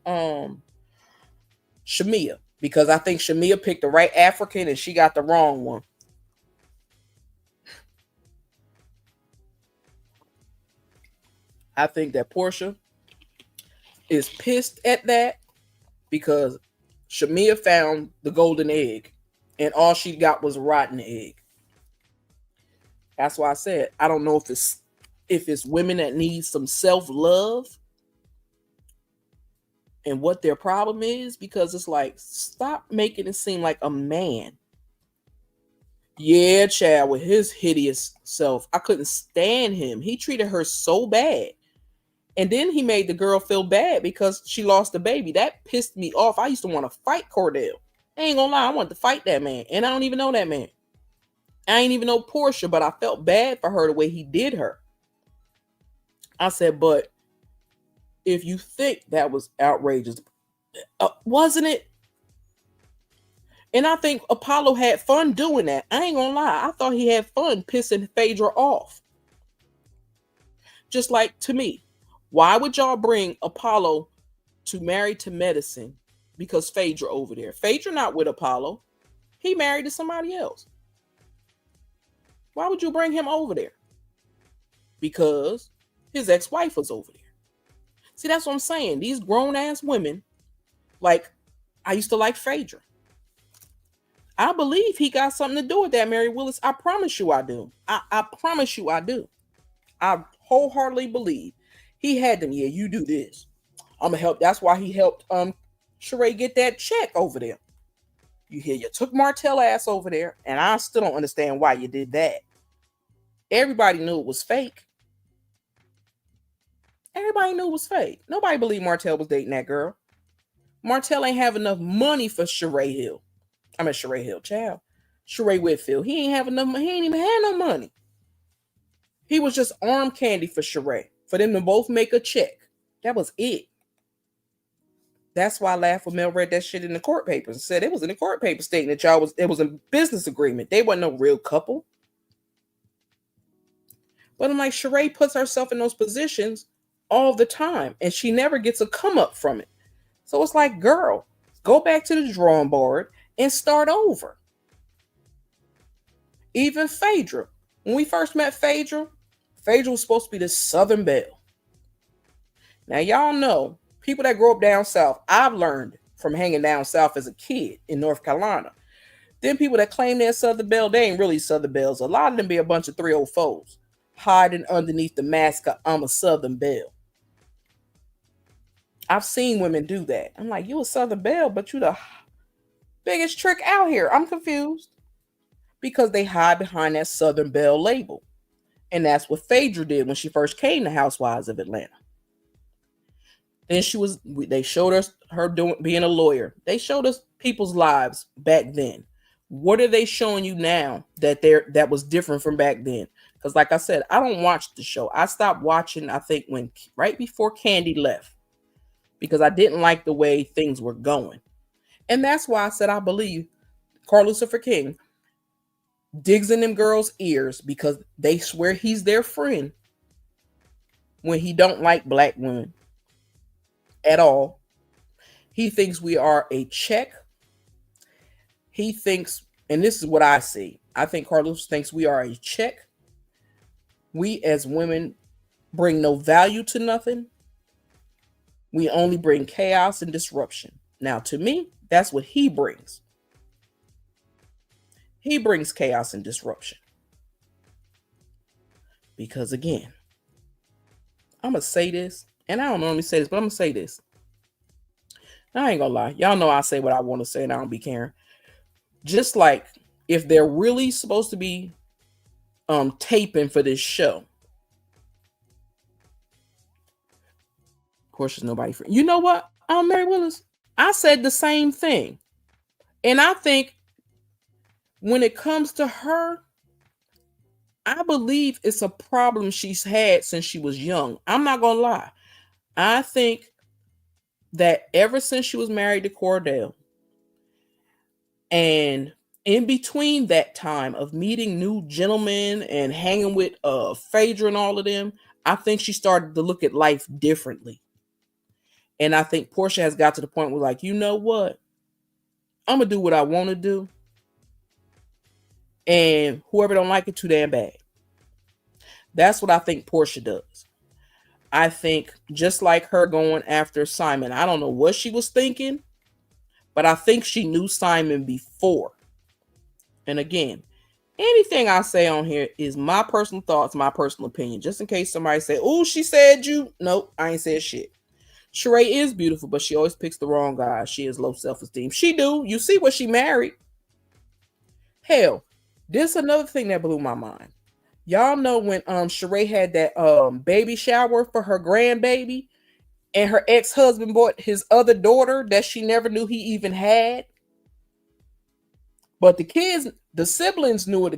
Shamia. Because I think Shamia picked the right African and she got the wrong one. I think that Portia is pissed at that because Shamia found the golden egg and all she got was a rotten egg. That's why I said I don't know if it's women that need some self-love and what their problem is, because it's like, stop making it seem like a man. Yeah, Chad, with his hideous self, I couldn't stand him. He treated her so bad. And then he made the girl feel bad because she lost the baby. That pissed me off. I used to want to fight Cordell. I ain't gonna lie, I wanted to fight that man. And I don't even know that man. I ain't even know Portia, but I felt bad for her the way he did her. I said, but if you think that was outrageous, wasn't it? And I think Apollo had fun doing that. I ain't gonna lie. I thought he had fun pissing Phaedra off. Just like to me. Why would y'all bring Apollo to Married to Medicine because Phaedra over there? Phaedra not with Apollo. He married to somebody else. Why would you bring him over there? Because his ex-wife was over there. See, that's what I'm saying. These grown-ass women, like, I used to like Phaedra. I believe he got something to do with that, Mary Willis. I promise you I do. I promise you I do. I wholeheartedly believe he had them. Yeah, you do this. I'm gonna help. That's why he helped Sheree get that check over there. You hear, you took Martell ass over there, and I still don't understand why you did that. Everybody knew it was fake. Everybody knew it was fake. Nobody believed Martell was dating that girl. Martell ain't have enough money for Sheree Hill. I mean Sheree Hill, child. Sheree Whitfield. He ain't have enough. He ain't even had no money. He was just arm candy for Sheree, for them to both make a check. That was it. That's why I laughed when Mel read that shit in the court papers and said it was in the court papers stating that it was a business agreement. They wasn't no real couple. But I'm like, Sheree puts herself in those positions all the time and she never gets a come up from it. So it's like, girl, go back to the drawing board and start over. Even Phaedra. When we first met Phaedra was supposed to be the Southern Belle. Now, y'all know, people that grow up down south, I've learned from hanging down south as a kid in North Carolina. Then people that claim they're Southern Belle, they ain't really Southern Belles. A lot of them be a bunch of 304s hiding underneath the mask of I'm a Southern Belle. I've seen women do that. I'm like, you a Southern Belle, but you the biggest trick out here. I'm confused. Because they hide behind that Southern Belle label. And that's what Phaedra did when she first came to Housewives of Atlanta. Then they showed us her being a lawyer. They showed us people's lives back then. What are they showing you now that was different from back then? Because like I said, I don't watch the show. I stopped watching, I think, right before Candy left. Because I didn't like the way things were going. And that's why I said I believe Carl Lucifer King digs in them girls' ears because they swear he's their friend when he don't like black women at all. He thinks we are a check. He thinks, and this is what I see. I think Carlos thinks we are a check. We as women bring no value to nothing. We only bring chaos and disruption. Now, to me, that's what he brings. He brings chaos and disruption. Because again, I'm going to say this, and I don't normally say this, but I'm going to say this. I ain't going to lie. Y'all know I say what I want to say and I don't be caring. Just like if they're really supposed to be taping for this show, of course, there's nobody for you know what? Mary Willis, I said the same thing. And I think when it comes to her, I believe it's a problem she's had since she was young. I'm not going to lie. I think that ever since she was married to Cordell, and in between that time of meeting new gentlemen and hanging with Phaedra and all of them, I think she started to look at life differently. And I think Portia has got to the point where, like, you know what? I'm going to do what I want to do. And whoever don't like it, too damn bad. That's what I think Portia does. I think just like her going after Simon, I don't know what she was thinking, but I think she knew Simon before. And again, anything I say on here is my personal thoughts, my personal opinion. Just in case somebody say, oh, she said you. Nope, I ain't said shit. Sheree is beautiful, but she always picks the wrong guy. She has low self-esteem. She do. You see what she married. Hell, this is another thing that blew my mind. Y'all know when Sheree had that baby shower for her grandbaby, and her ex-husband bought his other daughter that she never knew he even had. But the kids, the siblings knew of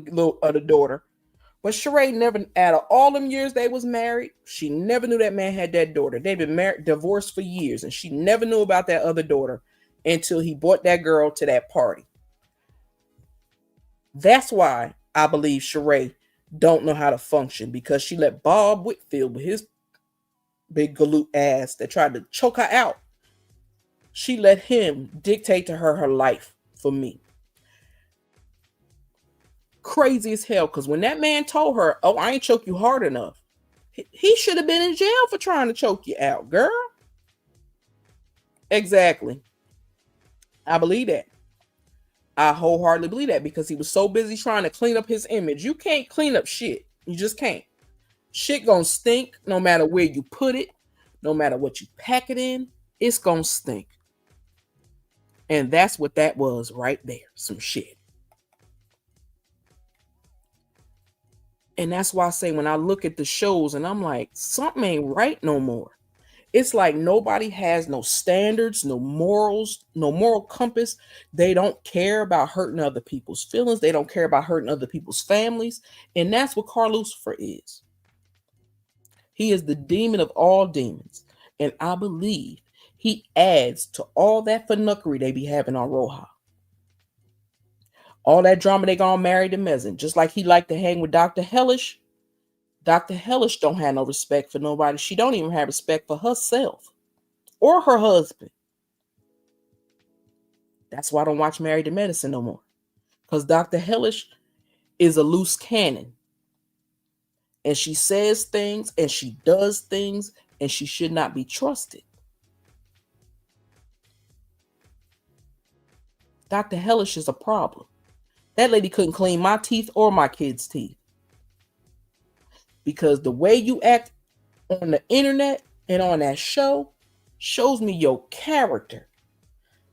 the daughter. But Sheree never, out of all them years they was married, she never knew that man had that daughter. They've been married, divorced for years, and she never knew about that other daughter until he brought that girl to that party. That's why I believe Sheree don't know how to function, because she let Bob Whitfield with his big galoot ass that tried to choke her out. She let him dictate to her life for me. Crazy as hell, because when that man told her, oh, I ain't choke you hard enough, he should have been in jail for trying to choke you out, girl. Exactly. I believe that. I wholeheartedly believe that, because he was so busy trying to clean up his image. You can't clean up shit. You just can't. Shit gonna stink no matter where you put it, no matter what you pack it in, it's gonna stink. And that's what that was right there. Some shit. And that's why I say when I look at the shows and I'm like, something ain't right no more. It's like nobody has no standards, no morals, no moral compass. They don't care about hurting other people's feelings. They don't care about hurting other people's families. And that's what Carl Lucifer is. He is the demon of all demons. And I believe he adds to all that funuckery they be having on Roja. All that drama they gonna marry the Mezzin. Just like he liked to hang with Dr. Hellish. Dr. Hellish don't have no respect for nobody. She don't even have respect for herself or her husband. That's why I don't watch Married to Medicine no more. Because Dr. Hellish is a loose cannon. And she says things and she does things, and she should not be trusted. Dr. Hellish is a problem. That lady couldn't clean my teeth or my kids' teeth. Because the way you act on the internet and on that show shows me your character.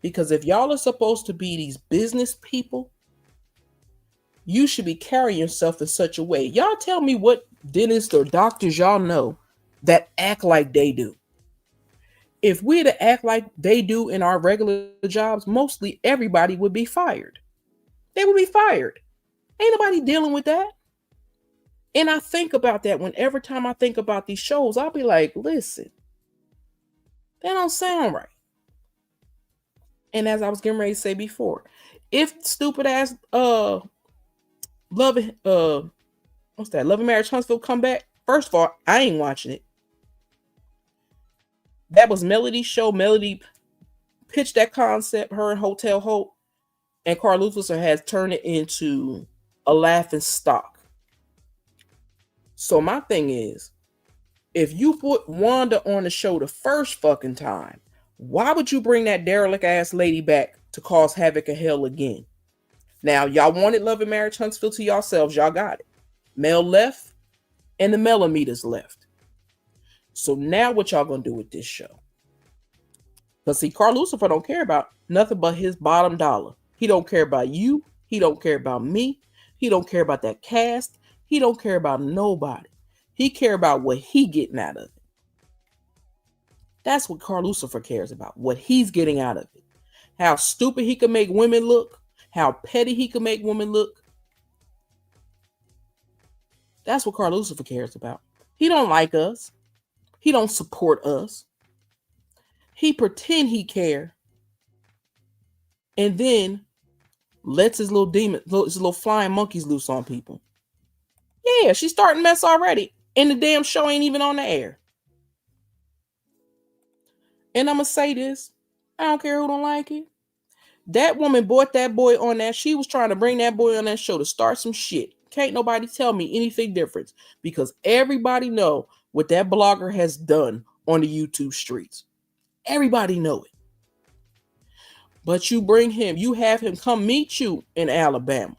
Because if y'all are supposed to be these business people, you should be carrying yourself in such a way. Y'all tell me what dentists or doctors y'all know that act like they do. If we to act like they do in our regular jobs, mostly everybody would be fired. They would be fired. Ain't nobody dealing with that. And I think about that whenever time I think about these shows, I'll be like, listen, that don't sound right. And as I was getting ready to say before, if stupid ass Love it. What's that? Love and Marriage Huntsville come back. First of all, I ain't watching it. That was Melody's show. Melody pitched that concept, her and Hotel Hope, and Carl Lucifer has turned it into a laughing stock. So my thing is, if you put Wanda on the show the first fucking time, why would you bring that derelict ass lady back to cause havoc and hell again? Now, y'all wanted Love and Marriage Huntsville to yourselves. Y'all got it. Mel left and the Melameters left. So now what y'all gonna do with this show? Because see, Carl Lucifer don't care about nothing but his bottom dollar. He don't care about you. He don't care about me. He don't care about that cast. He don't care about nobody. He care about what he getting out of it. That's what Carl Lucifer cares about. What he's getting out of it. How stupid he can make women look. How petty he can make women look. That's what Carl Lucifer cares about. He don't like us. He don't support us. He pretend he care, and then lets his little demon, his little flying monkeys loose on people. Yeah, she's starting mess already, and the damn show ain't even on the air. And I'm gonna say this: I don't care who don't like it. That woman bought that boy on that. She was trying to bring that boy on that show to start some shit. Can't nobody tell me anything different because everybody know what that blogger has done on the YouTube streets. Everybody know it. But you bring him, you have him come meet you in Alabama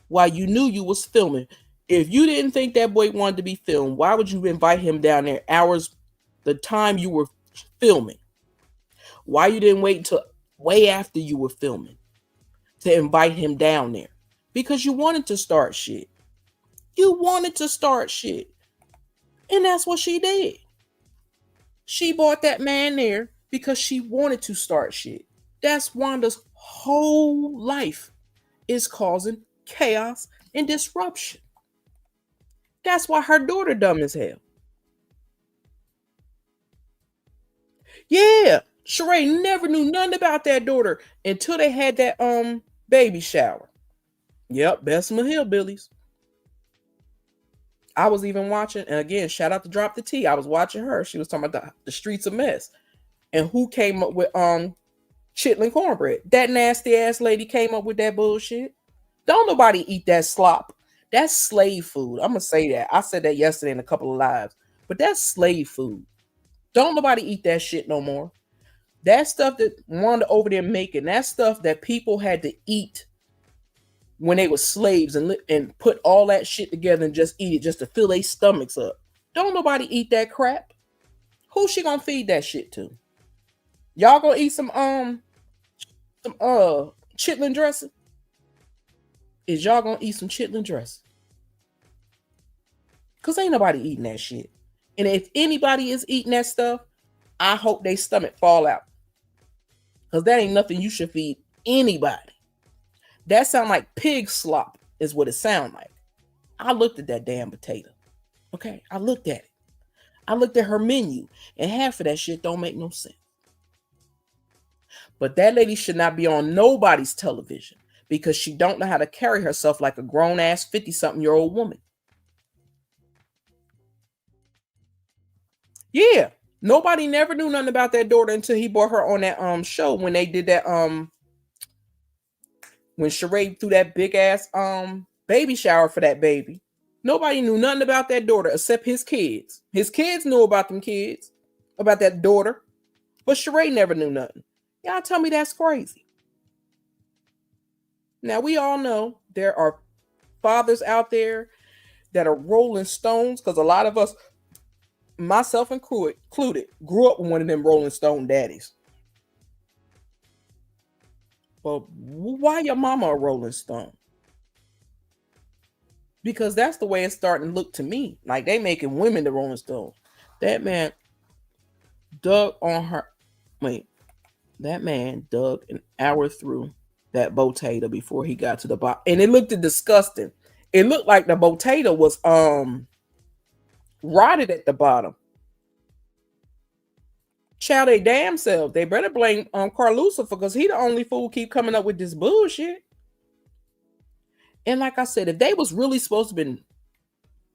while you knew you was filming. If you didn't think that boy wanted to be filmed, why would you invite him down there hours the time you were filming? Why you didn't wait until way after you were filming to invite him down there? Because you wanted to start shit. You wanted to start shit. And that's what she did. She brought that man there because she wanted to start shit. That's Wanda's whole life, is causing chaos and disruption. That's why her daughter dumb as hell. Yeah, Sheree never knew nothing about that daughter until they had that baby shower. Yep, Bessemer Hillbillies. I was even watching, and again, shout out to Drop the T. I was watching her. She was talking about the streets of mess. And who came up with chitlin cornbread? That nasty ass lady came up with that bullshit. Don't nobody eat that slop. That's slave food. I'm gonna say that. I said that yesterday in a couple of lives. But that's slave food. Don't nobody eat that shit no more. That stuff that Wanda over there making, that stuff that people had to eat when they were slaves and put all that shit together and just eat it just to fill their stomachs up. Don't nobody eat that crap. Who she gonna feed that shit to? Y'all gonna eat some chitlin dressing? Is y'all gonna eat some chitlin dressing? Cause ain't nobody eating that shit. And if anybody is eating that stuff, I hope they stomach fall out. Cause that ain't nothing you should feed anybody. That sound like pig slop is what it sound like. I looked at that damn potato. Okay, I looked at it. I looked at her menu, and half of that shit don't make no sense. But that lady should not be on nobody's television because she don't know how to carry herself like a grown-ass 50-something-year-old woman. Yeah, nobody never knew nothing about that daughter until he brought her on that show when they did that when Sheree threw that big ass baby shower for that baby. Nobody knew nothing about that daughter except his kids. His kids knew about them kids, about that daughter, but Sheree never knew nothing. Y'all tell me that's crazy. Now we all know there are fathers out there that are rolling stones because a lot of us, myself included, grew up with one of them Rolling Stone daddies. But why your mama a Rolling Stone? Because that's the way it's starting to look to me. Like they making women the Rolling Stones. That man dug on her. Wait, that man dug an hour through that potato before he got to the bottom, and it looked disgusting. It looked like the potato was rotted at the bottom. Child, they damn self. They better blame Carl Lucifer because he the only fool keep coming up with this bullshit. And like I said, if they was really supposed to be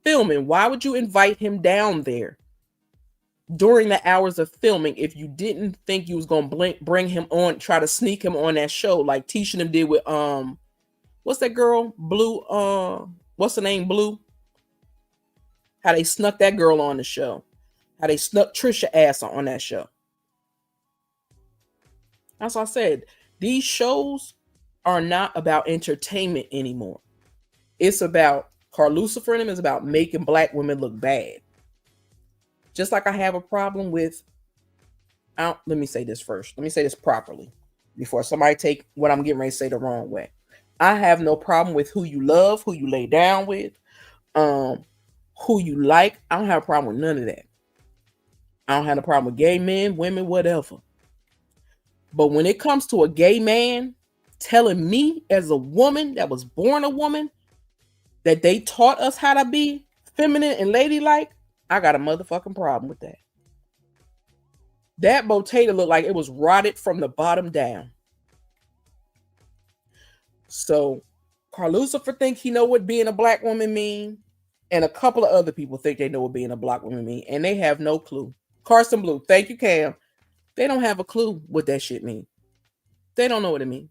filming, why would you invite him down there during the hours of filming if you didn't think you was gonna bring him on, try to sneak him on that show like Tisha and them did with what's that girl? Blue, what's her name? Blue. How they snuck that girl on the show. How they snuck Trisha ass on that show. That's what I said. These shows are not about entertainment anymore. It's about Carl Lucifer and them is about making black women look bad. Just like I have a problem with, let me say this first. Let me say this properly before somebody take what I'm getting ready to say the wrong way. I have no problem with who you love, who you lay down with, who you like. I don't have a problem with none of that. I don't have a problem with gay men, women, whatever. But when it comes to a gay man telling me as a woman that was born a woman that they taught us how to be feminine and ladylike, I got a motherfucking problem with that. That potato looked like it was rotted from the bottom down. So Carl Lucifer think he know what being a black woman mean, and a couple of other people think they know what being a black woman mean, and they have no clue. Carson Blue, thank you, Cam. They don't have a clue what that shit mean. They don't know what it mean.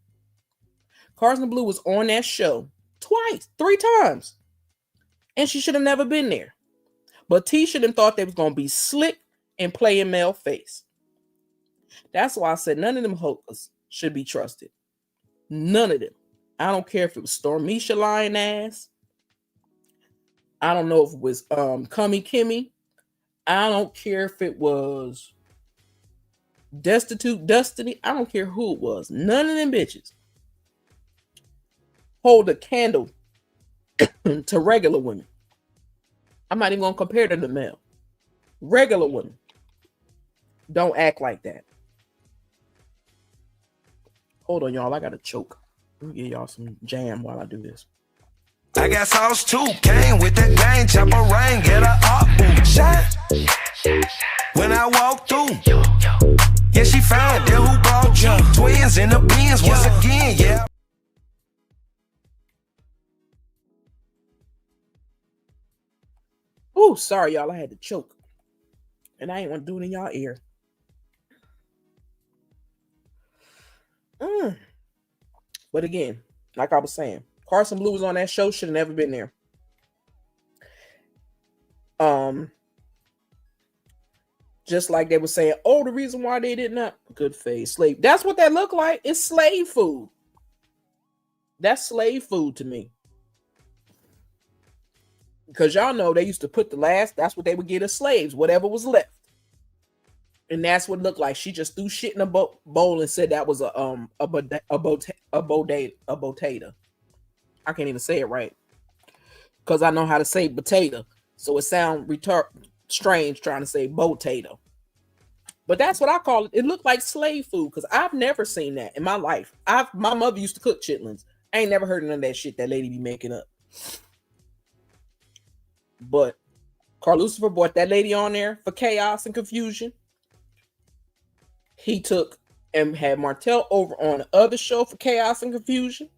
Carson Blue was on that show twice, 3 times, and she should have never been there. But Tisha done thought they was gonna be slick and play in male face. That's why I said none of them hookers should be trusted. None of them. I don't care if it was Stormisha lying ass. I don't know if it was Cummy Kimmy. I don't care if it was Destitute Destiny. I don't care who it was. None of them bitches hold a candle to regular women. I'm not even gonna compare them to male. Regular women don't act like that. Hold on, y'all. I gotta choke. Let me give y'all some jam while I do this. I got sauce too, came with that gang, chopper rain, get her up, boom, shine. When I walk through, yeah, she found that who brought you. Twins in the bins once again, yeah. Ooh, sorry, y'all. I had to choke. And I ain't want to do it in y'all ear. But again, like I was saying, Carson Blue was on that show, should have never been there. Just like they were saying, oh, the reason why they did not, good face, slave. That's what that looked like. It's slave food. That's slave food to me. Because y'all know they used to put the last, that's what they would get as slaves, whatever was left. And that's what it looked like. She just threw shit in a bowl and said that was a potato. I can't even say it right. Because I know how to say potato. So it sounds strange trying to say potato. But that's what I call it. It looked like slave food because I've never seen that in my life. My mother used to cook chitlins. I ain't never heard of none of that shit that lady be making up. But Carl Lucifer brought that lady on there for chaos and confusion. He took and had Martell over on the other show for chaos and confusion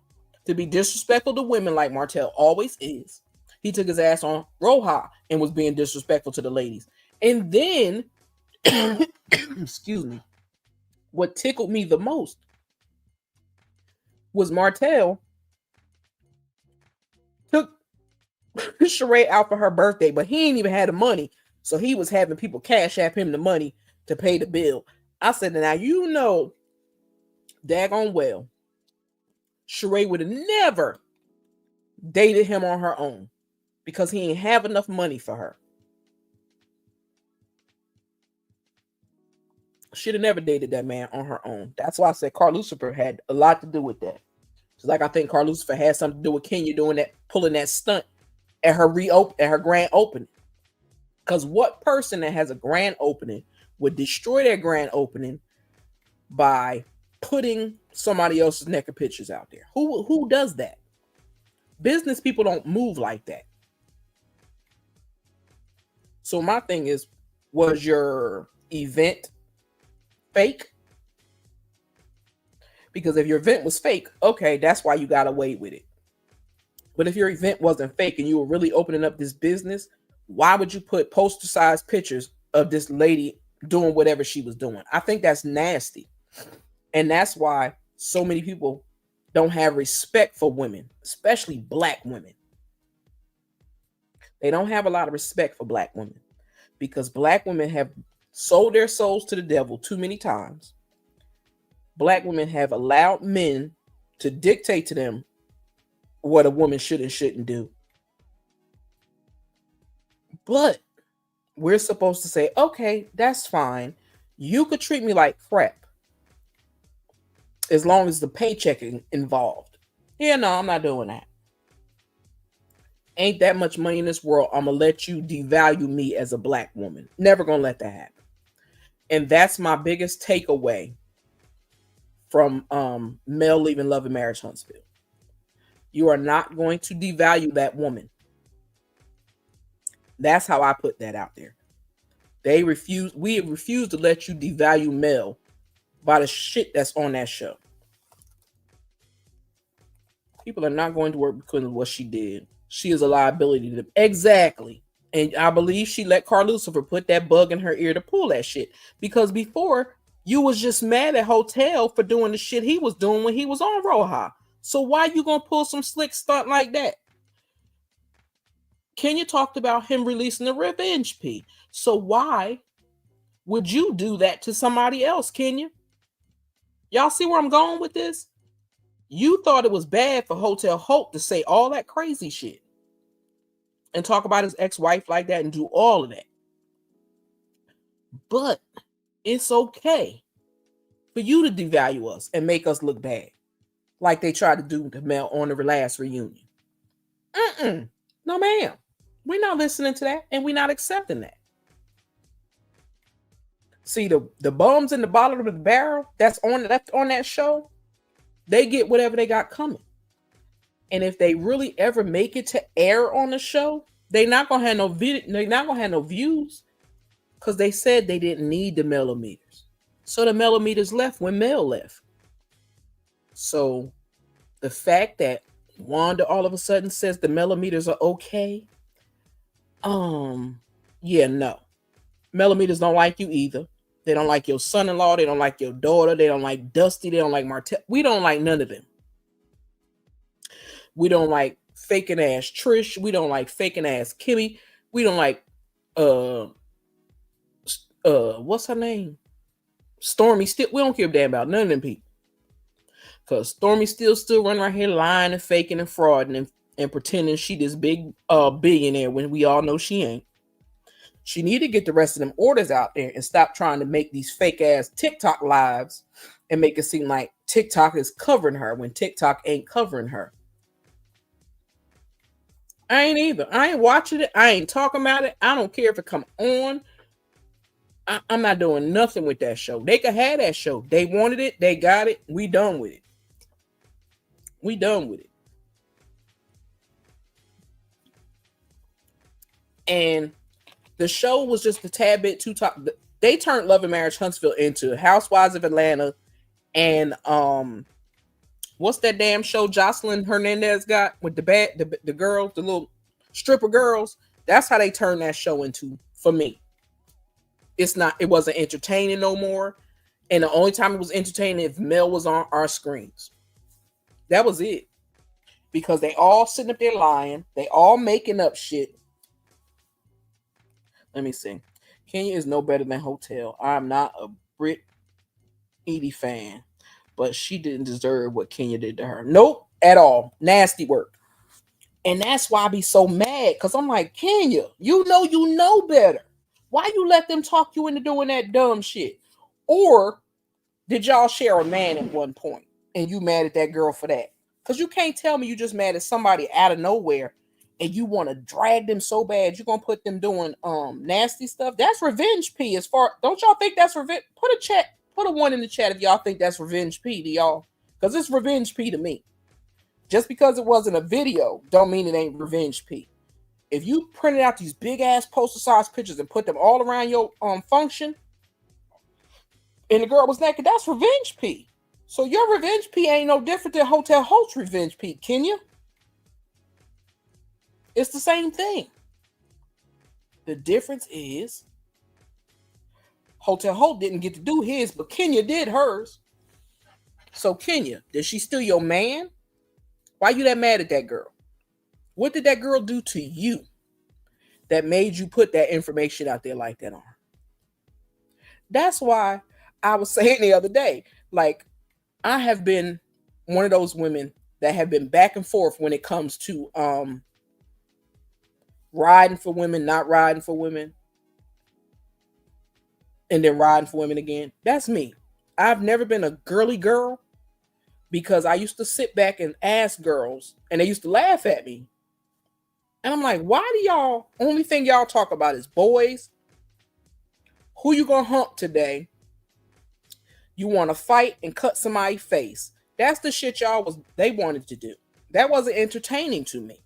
to be disrespectful to women like Martell always is. He took his ass on Roja and was being disrespectful to the ladies. And then, excuse me, what tickled me the most was Martell took Sheree out for her birthday, but he ain't even had the money. So he was having people cash app him the money to pay the bill. I said, now you know daggone well, Sheree would have never dated him on her own because he ain't have enough money for her. Should have never dated that man on her own. That's why I said Carl Lucifer had a lot to do with that. It's like I think Carl Lucifer had something to do with Kenya doing that, pulling that stunt at her grand opening. Because what person that has a grand opening would destroy their grand opening by putting somebody else's naked pictures out there? Who does that? Business people don't move like that. So my thing is, was your event fake? Because if your event was fake, okay, that's why you got away with it. But if your event wasn't fake and you were really opening up this business, why would you put poster sized pictures of this lady doing whatever she was doing? I think that's nasty. And that's why so many people don't have respect for women, especially black women. They don't have a lot of respect for black women because black women have sold their souls to the devil too many times. Black women have allowed men to dictate to them what a woman should and shouldn't do. But we're supposed to say, okay, that's fine. You could treat me like crap as long as the paycheck is involved. Yeah, no, I'm not doing that. Ain't that much money in this world. I'm going to let you devalue me as a black woman. Never going to let that happen. And that's my biggest takeaway from Mel Leaving Love and Marriage Huntsville. You are not going to devalue that woman. That's how I put that out there. We refuse to let you devalue Mel by the shit that's on that show. People are not going to work because of what she did. She is a liability to them. Exactly. And I believe she let Carl Lucifer put that bug in her ear to pull that shit. Because before, you was just mad at Hotel for doing the shit he was doing when he was on Roja. So why you gonna pull some slick stunt like that? Kenya talked about him releasing a revenge P. So why would you do that to somebody else, Kenya? Y'all see where I'm going with this? You thought it was bad for Hotel Hope to say all that crazy shit and talk about his ex-wife like that and do all of that. But it's okay for you to devalue us and make us look bad like they tried to do to Mel on the last reunion. No, ma'am. We're not listening to that and we're not accepting that. See, the bums in the bottom of the barrel that's on that show, they get whatever they got coming. And if they really ever make it to air on the show, they're not gonna have no they're not gonna have no views because they said they didn't need the millimeters. So the millimeters left when Mel left. So the fact that Wanda all of a sudden says the millimeters are okay, yeah, no. Millimeters don't like you either. They don't like your son-in-law. They don't like your daughter. They don't like Dusty. They don't like Martell. We don't like none of them. We don't like faking ass Trish. We don't like faking ass Kimmy. We don't like what's her name? Stormy still. We don't care a damn about none of them people. Cause Stormy still running right here lying and faking and frauding and pretending she this big billionaire when we all know she ain't. She need to get the rest of them orders out there and stop trying to make these fake ass TikTok lives and make it seem like TikTok is covering her when TikTok ain't covering her. I ain't either. I ain't watching it. I ain't talking about it. I don't care if it come on. I'm not doing nothing with that show. They could have that show. They wanted it. They got it. We done with it. We done with it. And the show was just a tad bit too top. They turned Love and Marriage Huntsville into Housewives of Atlanta and what's that damn show Jocelyn Hernandez got with the girls, the little stripper girls? That's how they turned that show into for me. It wasn't entertaining no more. And the only time it was entertaining if Mel was on our screens. That was it. Because they all sitting up there lying. They all making up shit. Let me see. Kenya is no better than Hotel. I'm not a Brit Edie fan, but she didn't deserve what Kenya did to her. Nope, at all. Nasty work. And that's why I be so mad, because I'm like, Kenya, you know better. Why you let them talk you into doing that dumb shit? Or did y'all share a man at one point and you mad at that girl for that? Because you can't tell me you just mad at somebody out of nowhere and you want to drag them so bad you're gonna put them doing nasty stuff. That's revenge P. Don't y'all think that's revenge? Put a 1 in the chat if y'all think that's revenge P to y'all. Because it's revenge P to me. Just because it wasn't a video don't mean it ain't revenge P. If you printed out these big ass poster size pictures and put them all around your function and the girl was naked, that's revenge P. So your revenge P ain't no different than Hotel Hope's revenge P, can you? It's the same thing. The difference is Hotel Hope didn't get to do his, but Kenya did hers. So Kenya, did she steal your man? Why you that mad at that girl? What did that girl do to you that made you put that information out there like that on her? That's why I was saying the other day, like, I have been one of those women that have been back and forth when it comes to riding for women, not riding for women, and then riding for women again. That's me. I've never been a girly girl because I used to sit back and ask girls and they used to laugh at me. And I'm like, why do y'all, only thing y'all talk about is boys? Who you gonna hump today? You want to fight and cut somebody's face. That's the shit they wanted to do. That wasn't entertaining to me.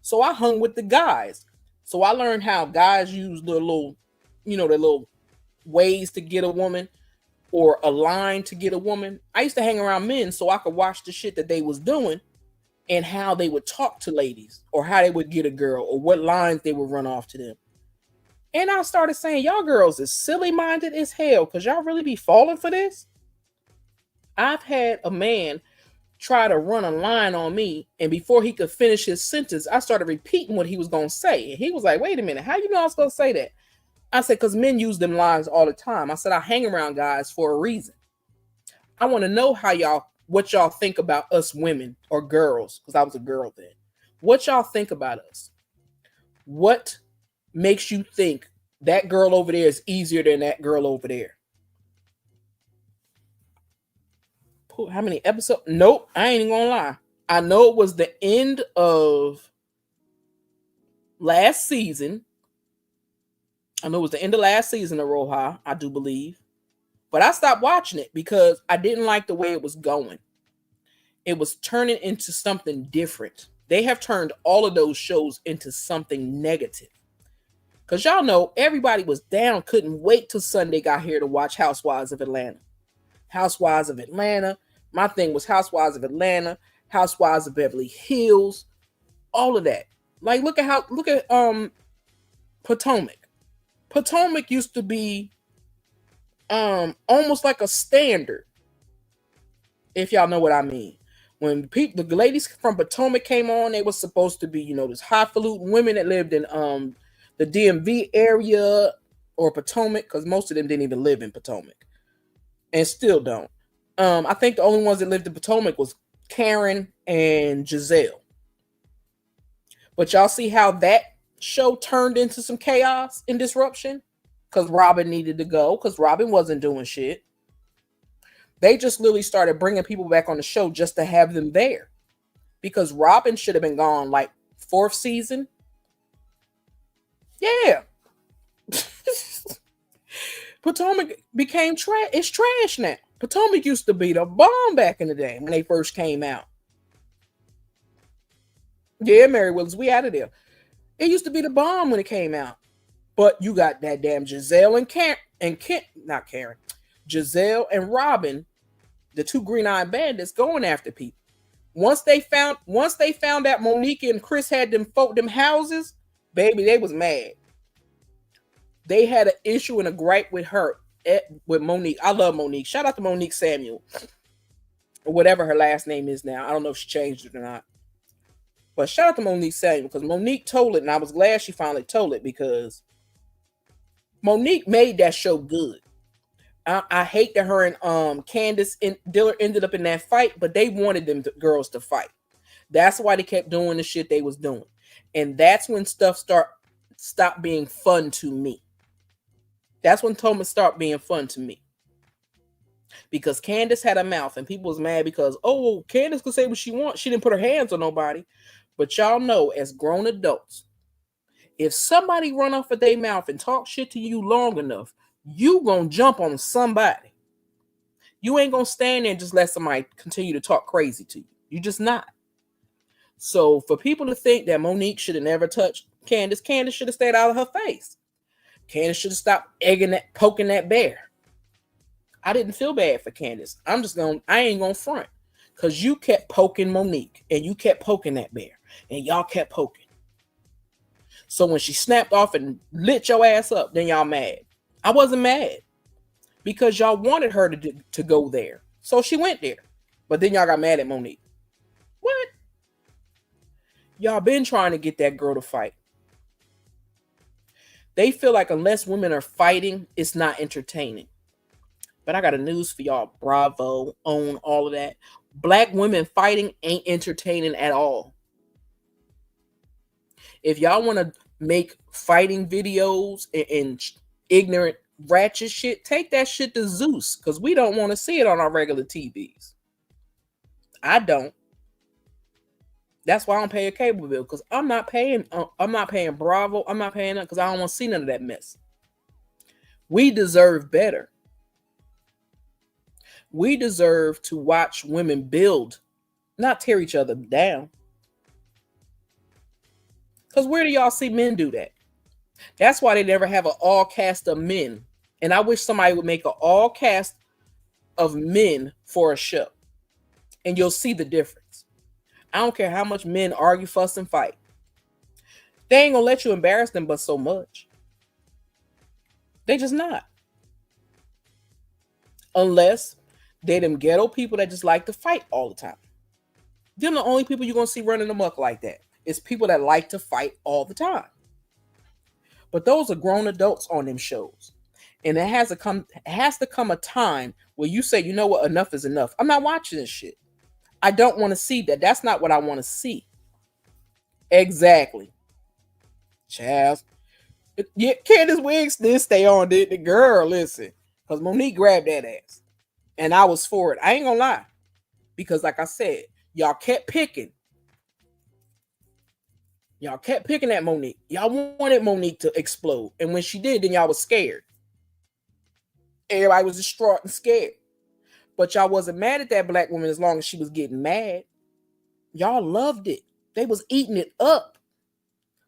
So I hung with the guys. So I learned how guys use the little, the little ways to get a woman or a line to get a woman. I used to hang around men so I could watch the shit that they was doing and how they would talk to ladies or how they would get a girl or what lines they would run off to them. And I started saying, y'all girls is silly-minded as hell because y'all really be falling for this? I've had a man try to run a line on me, and before he could finish his sentence, I started repeating what he was going to say. And he was like, wait a minute, how you know I was going to say that? I said, because men use them lines all the time. I said, I hang around guys for a reason. I want to know what y'all think about us women or girls, because I was a girl then. What y'all think about us? What makes you think that girl over there is easier than that girl over there? How many episodes? Nope, I ain't even gonna lie. I know it was the end of last season. I know it was the end of last season of Roja, I do believe. But I stopped watching it because I didn't like the way it was going. It was turning into something different. They have turned all of those shows into something negative. Because y'all know everybody was down, couldn't wait till Sunday got here to watch Housewives of Atlanta. Housewives of Atlanta. My thing was Housewives of Atlanta, Housewives of Beverly Hills, all of that. Like, look at Potomac. Potomac used to be almost like a standard, if y'all know what I mean. When the ladies from Potomac came on, they were supposed to be, this highfalutin women that lived in the DMV area or Potomac, because most of them didn't even live in Potomac and still don't. I think the only ones that lived in Potomac was Karen and Giselle. But y'all see how that show turned into some chaos and disruption? Because Robin needed to go, because Robin wasn't doing shit. They just literally started bringing people back on the show just to have them there. Because Robin should have been gone like 4th season. Yeah. Potomac became trash. It's trash now. Potomac used to be the bomb back in the day when they first came out. Yeah, Mary Willis, we out of there. It used to be the bomb when it came out. But you got that damn Giselle and not Karen. Giselle and Robin, the two green-eyed bandits, going after people. Once they found that Monique and Chris had them houses, baby, they was mad. They had an issue and a gripe with her, with Monique. I love Monique. Shout out to Monique Samuel, or whatever her last name is now. I don't know if she changed it or not. But shout out to Monique Samuel, because Monique told it, and I was glad she finally told it, because Monique made that show good. I hate that her and Candace and Diller ended up in that fight, but they wanted them girls to fight. That's why they kept doing the shit they was doing. And that's when stuff stopped being fun to me. That's when Thomas stopped being fun to me. Because Candace had a mouth and people was mad because, oh, Candace could say what she wants. She didn't put her hands on nobody. But y'all know, as grown adults, if somebody run off of their mouth and talk shit to you long enough, you gonna jump on somebody. You ain't gonna stand there and just let somebody continue to talk crazy to you. You just not. So for people to think that Monique should have never touched Candace should have stayed out of her face. Candace should have stopped poking that bear. I didn't feel bad for Candace. I ain't gonna front. Because you kept poking Monique and you kept poking that bear and y'all kept poking. So when she snapped off and lit your ass up, then y'all mad. I wasn't mad because y'all wanted her to go there. So she went there. But then y'all got mad at Monique. What? Y'all been trying to get that girl to fight. They feel like unless women are fighting, it's not entertaining. But I got a news for y'all. Bravo, own all of that. Black women fighting ain't entertaining at all. If y'all want to make fighting videos and ignorant ratchet shit, take that shit to Zeus, because we don't want to see it on our regular TVs. I don't. That's why I don't pay a cable bill, because I'm not paying Bravo. I'm not paying it because I don't want to see none of that mess. We deserve better. We deserve to watch women build, not tear each other down. Because where do y'all see men do that? That's why they never have an all cast of men. And I wish somebody would make an all cast of men for a show. And you'll see the difference. I don't care how much men argue, fuss, and fight. They ain't gonna let you embarrass them but so much. They just not. Unless they them ghetto people that just like to fight all the time. Them the only people you're gonna see running amok like that. It's people that like to fight all the time. But those are grown adults on them shows. And it has to come a time where you say, you know what, enough is enough. I'm not watching this shit. I don't want to see that. That's not what I want to see. Exactly. Child. Yeah, Candace Wiggs did stay on, did the girl, listen. Because Monique grabbed that ass. And I was for it. I ain't gonna lie. Because like I said, y'all kept picking. Y'all kept picking at Monique. Y'all wanted Monique to explode. And when she did, then y'all was scared. Everybody was distraught and scared. But y'all wasn't mad at that black woman as long as she was getting mad. Y'all loved it. They was eating it up.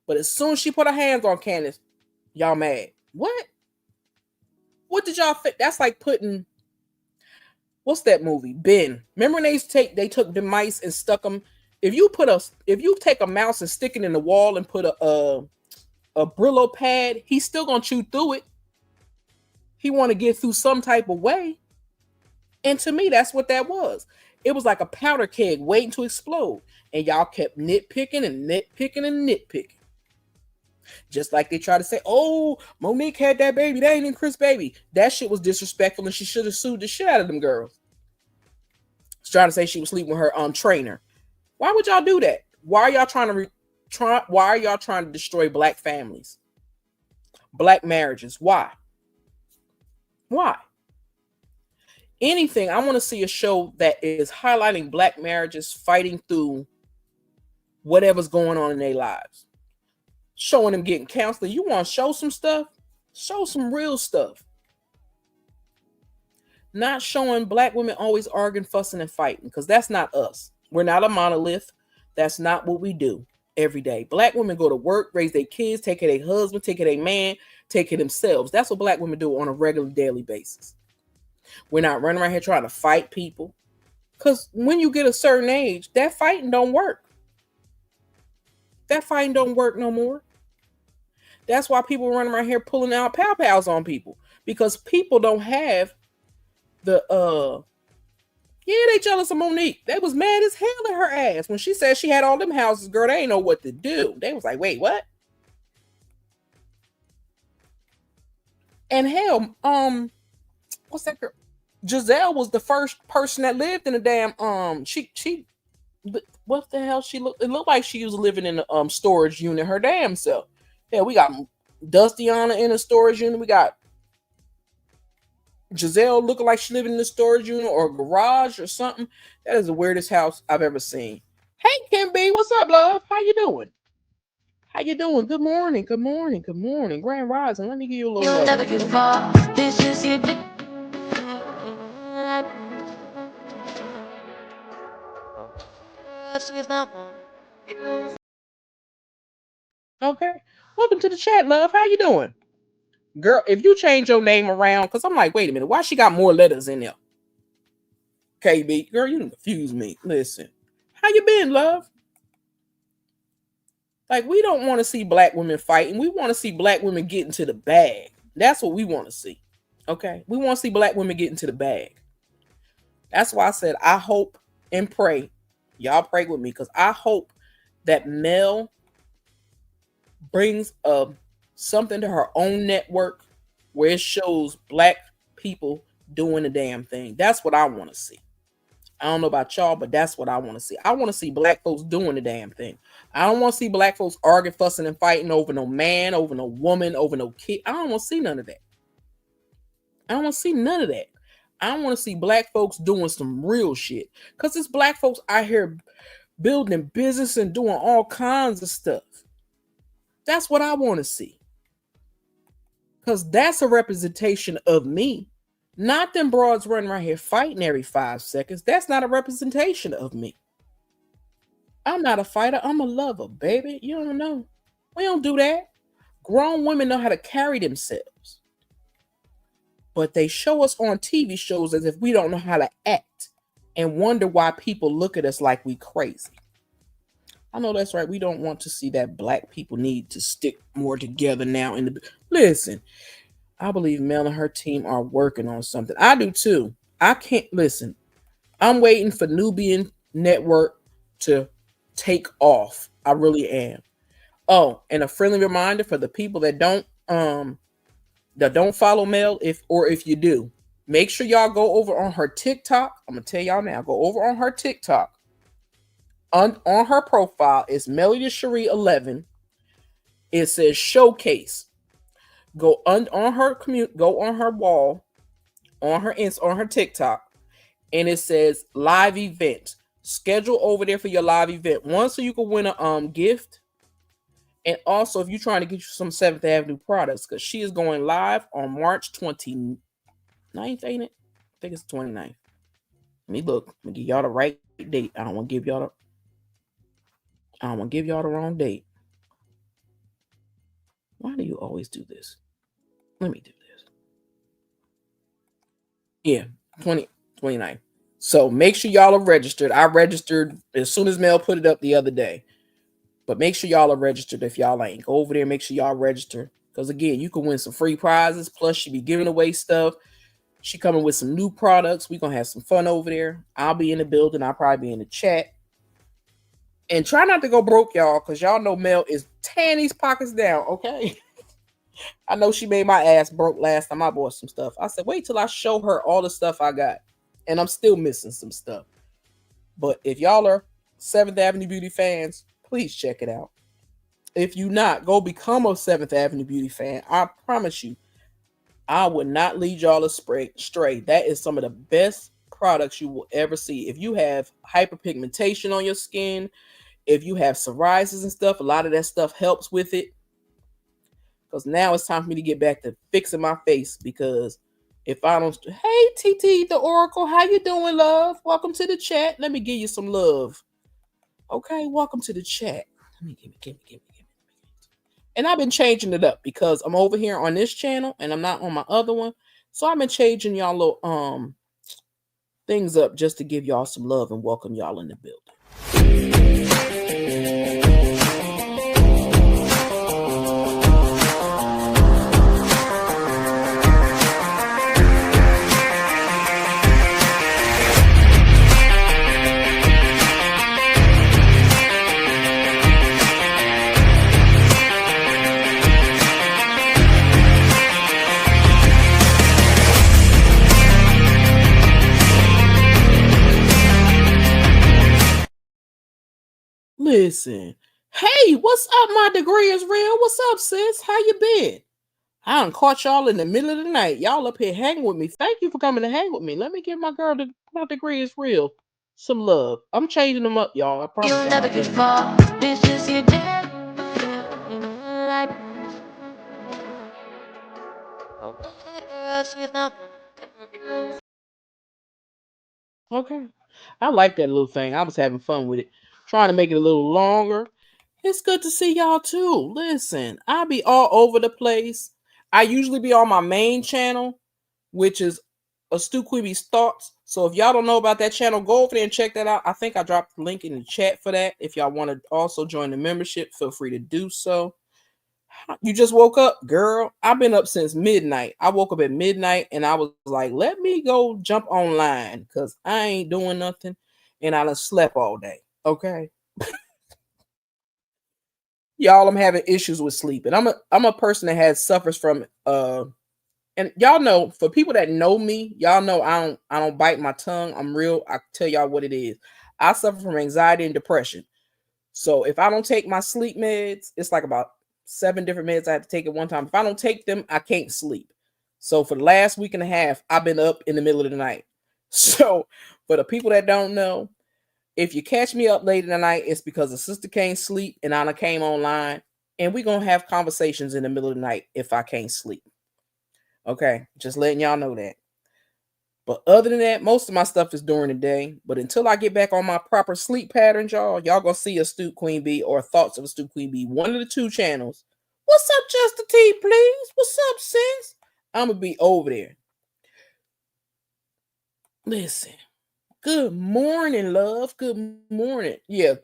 But as soon as she put her hands on Candace, y'all mad. What? What did y'all think? That's like putting... What's that movie? Ben. Remember when they took the mice and stuck them... If you take a mouse and stick it in the wall and put a Brillo pad, he's still gonna chew through it. He want to get through some type of way. And to me, that's what that was. It was like a powder keg waiting to explode. And y'all kept nitpicking and nitpicking and nitpicking. Just like they try to say, oh, Monique had that baby. That ain't even Chris' baby. That shit was disrespectful and she should have sued the shit out of them girls. Trying to say she was sleeping with her trainer. Why would y'all do that? Why are y'all trying to destroy black families? Black marriages? Why? Why? Anything. I want to see a show that is highlighting black marriages fighting through whatever's going on in their lives. Showing them getting counseling. You want to show some stuff? Show some real stuff. Not showing black women always arguing, fussing, and fighting, because that's not us. We're not a monolith. That's not what we do every day. Black women go to work, raise their kids, take care of their husband, take care of their man, take care of themselves. That's what black women do on a regular daily basis. We're not running around here trying to fight people. Because when you get a certain age, that fighting don't work. That fighting don't work no more. That's why people run around here pulling out pow-pows on people. Because people don't have the they jealous of Monique. They was mad as hell at her ass when she said she had all them houses. Girl, they ain't know what to do. They was like, wait, what? And hell, what's that girl? Giselle was the first person that lived in a damn what the hell she looked? It looked like she was living in a storage unit her damn self. Yeah, we got Dustiana in a storage unit. We got Giselle looking like she living in a storage unit or a garage or something. That is the weirdest house I've ever seen. Hey, Kim B, what's up, love? How you doing? How you doing? Good morning. Good morning. Good morning. Grand Rising. Let me give you a little You'll love. never get far. This is your Okay. Welcome to the chat, love. How you doing? Girl, if you change your name around, because I'm like, wait a minute, why she got more letters in there? KB, girl, you confuse me. Listen. How you been, love? Like, we don't want to see black women fighting. We want to see black women get into the bag. That's what we want to see. Okay. We want to see black women get into the bag. That's why I said I hope and pray. Y'all pray with me because I hope that Mel brings something to her own network where it shows black people doing the damn thing. That's what I want to see. I don't know about y'all, but that's what I want to see. I want to see black folks doing the damn thing. I don't want to see black folks arguing, fussing, and fighting over no man, over no woman, over no kid. I don't want to see none of that. I don't want to see none of that. I want to see black folks doing some real shit. Because it's black folks out here building business and doing all kinds of stuff. That's what I want to see. Because that's a representation of me. Not them broads running around here fighting every 5 seconds. That's not a representation of me. I'm not a fighter. I'm a lover, baby. You don't know. We don't do that. Grown women know how to carry themselves. But they show us on TV shows as if we don't know how to act and wonder why people look at us like we crazy. I know that's right. We don't want to see that black people need to stick more together now. Listen, I believe Mel and her team are working on something. I do too. I can't listen. I'm waiting for Nubian Network to take off. I really am. Oh, and a friendly reminder for the people that don't follow Mel, if you do, make sure y'all go over on her TikTok. I'm gonna tell y'all now. Go over on her TikTok. On her profile is Melody Cherie 11. It says showcase. Go on her go on her wall, on her TikTok, and it says live event. Schedule over there for your live event. One, so you can win a gift. And also, if you're trying to get you some 7th Avenue products, because she is going live on March 29th, ain't it? I think it's 29th. Let me look. I'm gonna give y'all the right date. I don't want to give y'all the wrong date. Why do you always do this? Let me do this. Yeah, 29th. So make sure y'all are registered. I registered as soon as Mel put it up the other day. But make sure y'all are registered if y'all ain't. Go over there, make sure y'all register. Because again, you can win some free prizes. Plus, she be giving away stuff. She coming with some new products. We're going to have some fun over there. I'll be in the building. I'll probably be in the chat. And try not to go broke, y'all, because y'all know Mel is tearing these pockets down, okay? I know she made my ass broke last time I bought some stuff. I said, wait till I show her all the stuff I got. And I'm still missing some stuff. But if y'all are 7th Avenue Beauty fans, please check it out. If you not, go become a 7th Avenue Beauty fan. I promise you, I would not lead y'all astray. That is some of the best products you will ever see. If you have hyperpigmentation on your skin, if you have psoriasis and stuff, a lot of that stuff helps with it. Because now it's time for me to get back to fixing my face. Because if I don't, hey TT the Oracle, how you doing, love? Welcome to the chat. Let me give you some love. Okay, welcome to the chat. Let me give me. And I've been changing it up because I'm over here on this channel and I'm not on my other one. So I've been changing y'all little things up just to give y'all some love and welcome y'all in the building. Listen, hey, what's up? My degree is real. What's up, sis? How you been? I done caught y'all in the middle of the night. Y'all up here hanging with me. Thank you for coming to hang with me. Let me give my girl my degree is real some love. I'm changing them up, y'all. I promise. You'll never get far. This is your day. Okay. I like that little thing. I was having fun with it. Trying to make it a little longer. It's good to see y'all too. Listen, I be all over the place. I usually be on my main channel, which is of Stu Queeby's Thoughts. So if y'all don't know about that channel, go over there and check that out. I think I dropped the link in the chat for that. If y'all want to also join the membership, feel free to do so. You just woke up, girl. I've been up since midnight. I woke up at midnight and I was like, let me go jump online because I ain't doing nothing. And I done slept all day. Okay. Y'all, I'm having issues with sleep. And I'm a person that suffers from and y'all know, for people that know me, y'all know I don't bite my tongue. I'm real. I tell y'all what it is. I suffer from anxiety and depression. So if I don't take my sleep meds, it's like about 7 different meds I have to take at one time. If I don't take them, I can't sleep. So for the last week and a half, I've been up in the middle of the night. So for the people that don't know, if you catch me up late in the night, it's because a sister can't sleep and Anna came online, and we're going to have conversations in the middle of the night if I can't sleep. Okay, just letting y'all know that. But other than that, most of my stuff is during the day. But until I get back on my proper sleep patterns, y'all gonna see a Stu Queen Bee or Thoughts of a Stu Queen Bee, one of the 2 channels. What's up, Just the Tea, please? What's up, sis? I'm gonna be over there. Listen. Good morning, love. Good morning. Yeah.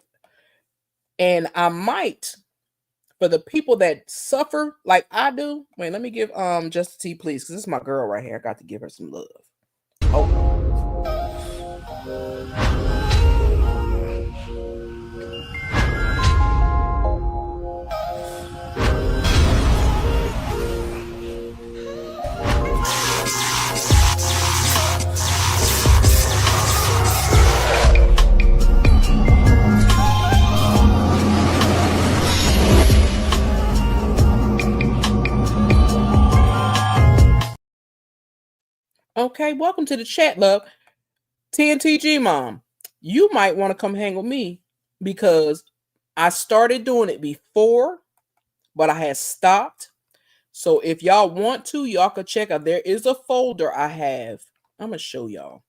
And I might, for the people that suffer like I do. Wait, let me give Just the Tea, please, because this is my girl right here. I got to give her some love. Oh. Okay, welcome to the chat, love. TNTG mom, you might want to come hang with me because I started doing it before, but I had stopped. So if y'all want to, y'all could check out. There is a folder I have. I'm going to show y'all.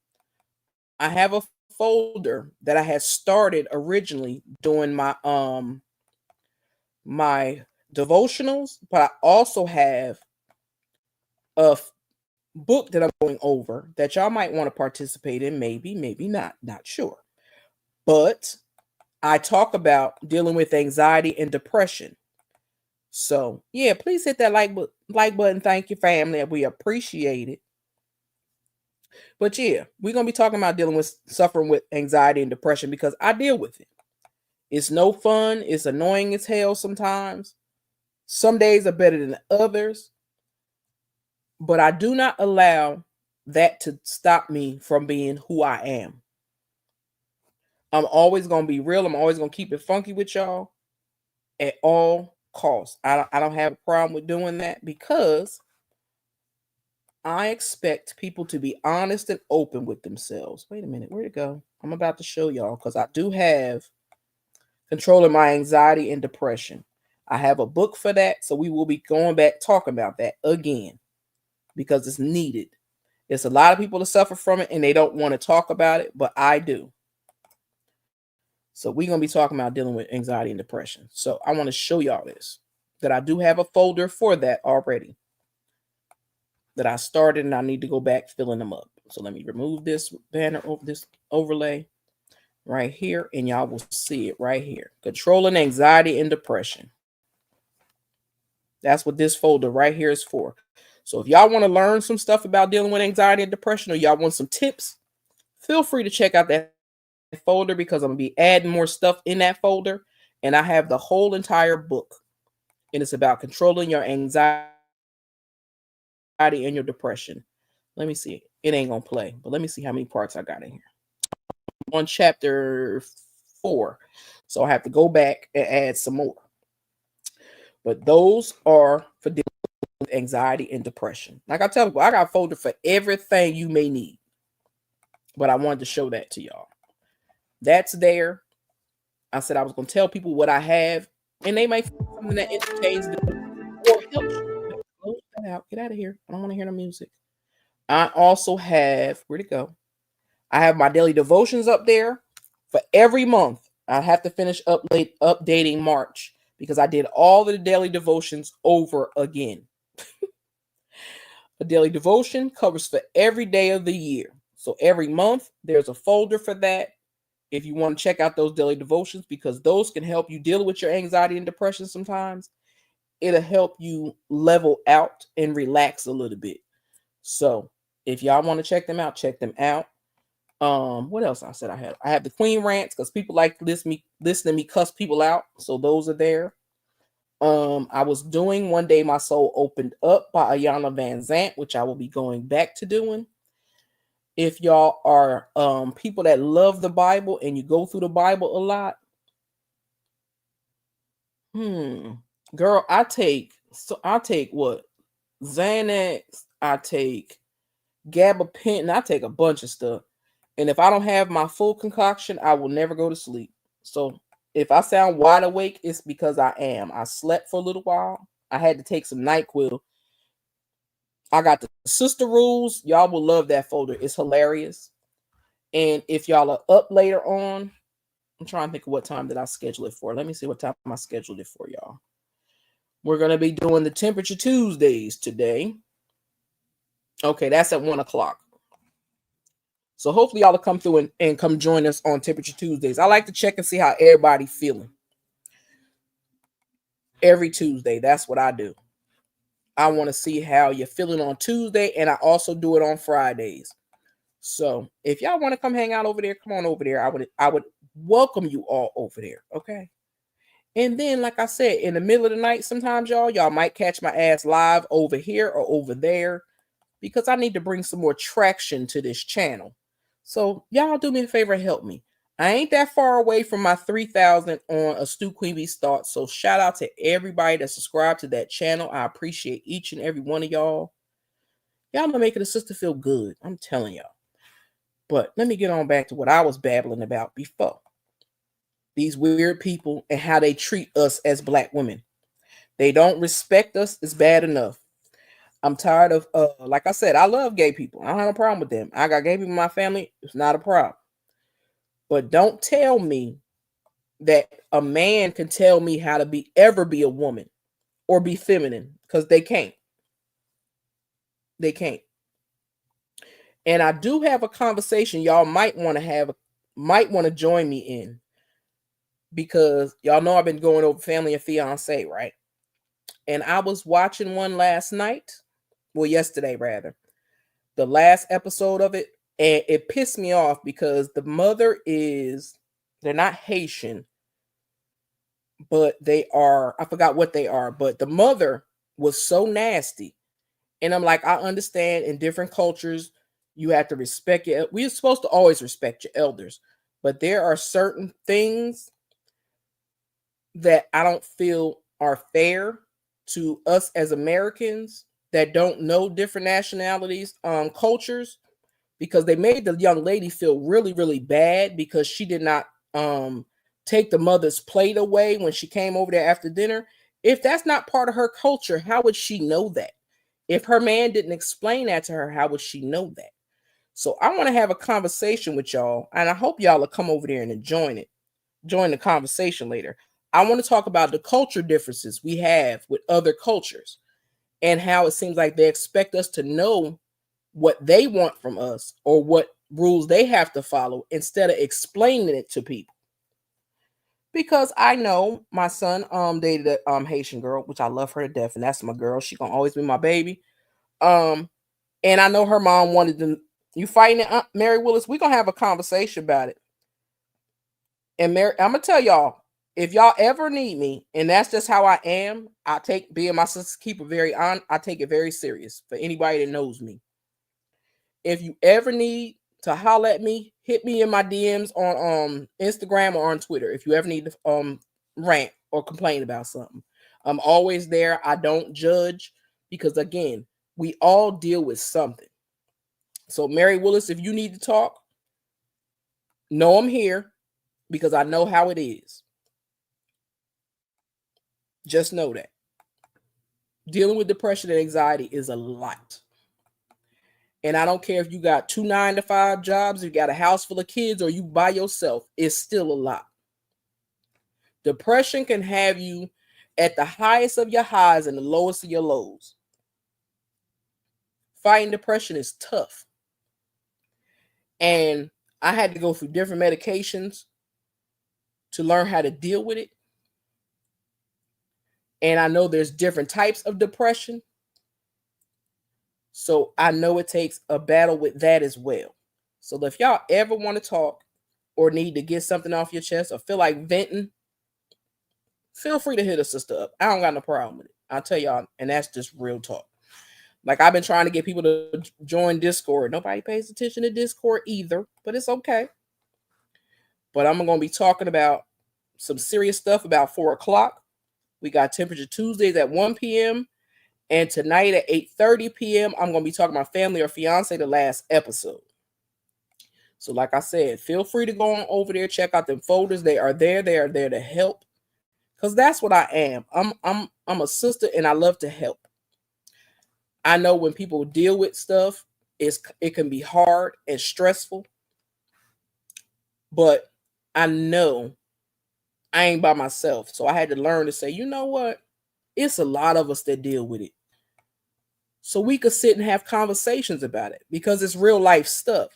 I have a folder that I had started originally doing my my devotionals, but I also have a book that I'm going over that y'all might want to participate in, maybe not sure. But I talk about dealing with anxiety and depression. So yeah, please hit that like button. Thank you, family. We appreciate it. But yeah, we're gonna be talking about dealing with suffering with anxiety and depression because I deal with it. It's no fun. It's annoying as hell sometimes. Some days are better than others. But I do not allow that to stop me from being who I am. I'm always going to be real. I'm always going to keep it funky with y'all at all costs. I don't have a problem with doing that because I expect people to be honest and open with themselves. Wait a minute. Where'd it go? I'm about to show y'all because I do have Controlling My Anxiety and Depression. I have a book for that. So we will be going back talking about that again because it's needed. There's a lot of people that suffer from it and they don't want to talk about it, but I do. So we're going to be talking about dealing with anxiety and depression. So I want to show y'all this, that I do have a folder for that already that I started and I need to go back filling them up. So let me remove this banner over this overlay right here and y'all will see it right here. Controlling Anxiety and Depression. That's what this folder right here is for. So if y'all want to learn some stuff about dealing with anxiety and depression or y'all want some tips, feel free to check out that folder because I'm going to be adding more stuff in that folder. And I have the whole entire book. And it's about controlling your anxiety and your depression. Let me see. It ain't going to play, but let me see how many parts I got in here. On chapter 4. So I have to go back and add some more. But those are for dealing with anxiety and depression. Like I tell people, I got a folder for everything you may need. But I wanted to show that to y'all. That's there. I said I was going to tell people what I have, and they might find something that entertains them or helps you. Close that out. Get out of here. I don't want to hear the music. I also have, where'd it go? I have my daily devotions up there for every month. I have to finish updating March because I did all of the daily devotions over again. A daily devotion covers for every day of the year. So every month, there's a folder for that. If you want to check out those daily devotions, because those can help you deal with your anxiety and depression sometimes, it'll help you level out and relax a little bit. So if y'all want to check them out, check them out. What else I said I had? I have the Queen rants because people like to listen to me cuss people out. So those are there. I was doing One Day My Soul Opened Up by Ayana Van Zant, which I will be going back to doing. If y'all are people that love the Bible and you go through the Bible a lot, girl, I take what? Xanax, I take gabapentin, I take a bunch of stuff. And if I don't have my full concoction, I will never go to sleep. So if I sound wide awake, it's because I am. I slept for a little while. I had to take some NyQuil. I got the Sister Rules. Y'all will love that folder. It's hilarious. And if y'all are up later on, I'm trying to think of what time did I schedule it for. Let me see what time I scheduled it for, y'all. We're going to be doing the Temperature Tuesdays today. Okay, that's at 1 o'clock. So hopefully y'all will come through and come join us on Temperature Tuesdays. I like to check and see how everybody's feeling. Every Tuesday, that's what I do. I want to see how you're feeling on Tuesday, and I also do it on Fridays. So if y'all want to come hang out over there, come on over there. I would welcome you all over there, okay? And then, like I said, in the middle of the night, sometimes y'all might catch my ass live over here or over there because I need to bring some more traction to this channel. So y'all do me a favor and help me. I ain't that far away from my 3,000 on a Stu Queen Bee's Thoughts. So shout out to everybody that subscribed to that channel. I appreciate each and every one of y'all. Y'all are making a sister feel good. I'm telling y'all. But let me get on back to what I was babbling about before. These weird people and how they treat us as Black women. They don't respect us. It's bad enough. I'm tired of, like I said, I love gay people. I don't have a problem with them. I got gay people in my family. It's not a problem. But don't tell me that a man can tell me how to ever be a woman or be feminine, because they can't. They can't. And I do have a conversation y'all might want to join me in, because y'all know I've been going over Family and Fiance, right? And I was watching one last night, well, yesterday rather, the last episode of it, and it pissed me off because the mother they're not Haitian, but they are, I forgot what they are, but the mother was so nasty. And I'm like, I understand in different cultures, you have to respect we're supposed to always respect your elders, but there are certain things that I don't feel are fair to us as Americans that don't know different nationalities, cultures, because they made the young lady feel really, really bad because she did not take the mother's plate away when she came over there after dinner. If that's not part of her culture, how would she know that? If her man didn't explain that to her, how would she know that? So I want to have a conversation with y'all, and I hope y'all will come over there and join the conversation later. I want to talk about the culture differences we have with other cultures and how it seems like they expect us to know what they want from us or what rules they have to follow instead of explaining it to people. Because I know my son dated a Haitian girl, which I love her to death, and that's my girl. She gonna always be my baby. And I know her mom wanted to. You fighting it, Mary Willis? We gonna have a conversation about it. And Mary, I'm gonna tell y'all, if y'all ever need me, and that's just how I am, I take being my sister's keeper I take it very serious for anybody that knows me. If you ever need to holler at me, hit me in my DMs on Instagram or on Twitter. If you ever need to rant or complain about something, I'm always there. I don't judge because, again, we all deal with something. So, Mary Willis, if you need to talk, know I'm here because I know how it is. Just know that. Dealing with depression and anxiety is a lot. And I don't care if you got 2 9-to-5 jobs, you got a house full of kids, or you by yourself, it's still a lot. Depression can have you at the highest of your highs and the lowest of your lows. fighting depression is tough. And I had to go through different medications to learn how to deal with it. And I know there's different types of depression. So I know it takes a battle with that as well. So if y'all ever want to talk or need to get something off your chest or feel like venting, feel free to hit a sister up. I don't got no problem with it. I'll tell y'all, and that's just real talk. Like, I've been trying to get people to join Discord. Nobody pays attention to Discord either, but it's okay. But I'm going to be talking about some serious stuff about 4 o'clock. We got Temperature Tuesdays at 1 p.m. And tonight at 8:30 p.m., I'm going to be talking about Family or Fiance, the last episode. So like I said, feel free to go on over there, check out them folders. They are there. They are there to help. Because that's what I am. I'm a sister and I love to help. I know when people deal with stuff, it can be hard and stressful. But I know I ain't by myself. So I had to learn to say, you know what? It's a lot of us that deal with it. So we could sit and have conversations about it because it's real life stuff.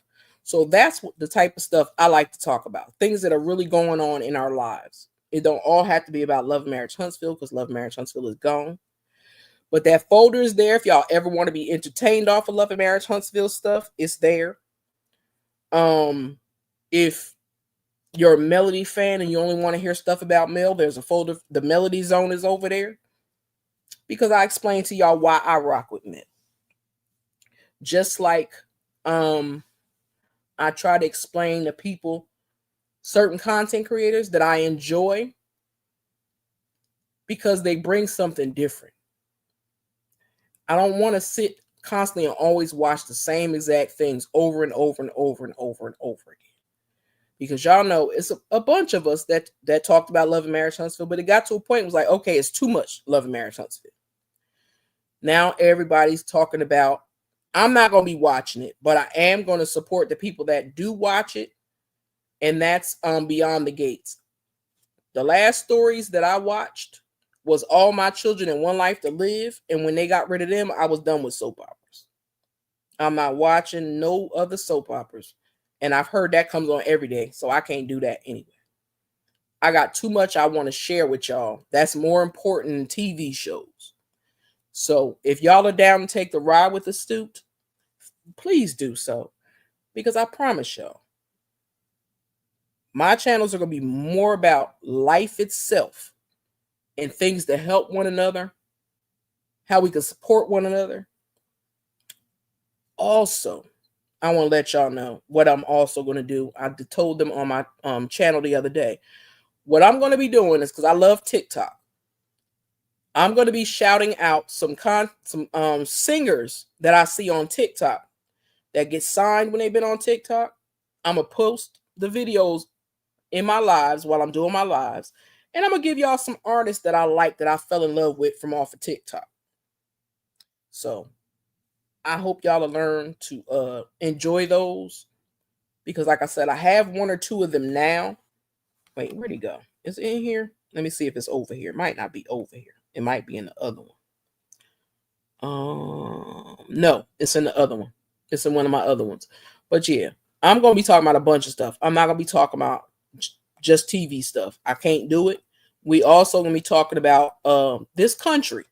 So that's the type of stuff I like to talk about. Things that are really going on in our lives. It don't all have to be about Love and Marriage Huntsville because Love and Marriage Huntsville is gone. But that folder is there. If y'all ever want to be entertained off of Love and Marriage Huntsville stuff, it's there. If you're a Melody fan and you only want to hear stuff about Mel, there's a folder. The Melody Zone is over there. Because I explained to y'all why I rock with Mel. Just like I try to explain to people, certain content creators that I enjoy because they bring something different. I don't want to sit constantly and always watch the same exact things over and over and over and over and over again. Because y'all know it's a bunch of us that talked about Love and Marriage Huntsville, but it got to a point it was like, okay, it's too much Love and Marriage Huntsville. Now everybody's talking about, I'm not going to be watching it, but I am going to support the people that do watch it. And that's Beyond the Gates. The last stories that I watched was All My Children and One Life to Live. And when they got rid of them, I was done with soap operas. I'm not watching no other soap operas. And I've heard that comes on every day. So I can't do that anyway. I got too much I want to share with y'all. That's more important than TV shows. So if y'all are down to take the ride with Astute, please do so. Because I promise y'all, my channels are going to be more about life itself and things that help one another, how we can support one another. Also, I want to let y'all know what I'm also going to do. I told them on my channel the other day. What I'm going to be doing is, because I love TikTok, I'm going to be shouting out some singers that I see on TikTok that get signed when they've been on TikTok. I'm going to post the videos in my lives while I'm doing my lives. And I'm going to give y'all some artists that I like, that I fell in love with from off of TikTok. So I hope y'all will learn to enjoy those. Because like I said, I have 1 or 2 of them now. Wait, where'd he go? Is it in here? Let me see if it's over here. It might not be over here. It might be in the other one. No, it's in the other one. It's in one of my other ones. But yeah, I'm going to be talking about a bunch of stuff. I'm not going to be talking about just TV stuff. I can't do it. We also going to be talking about this country.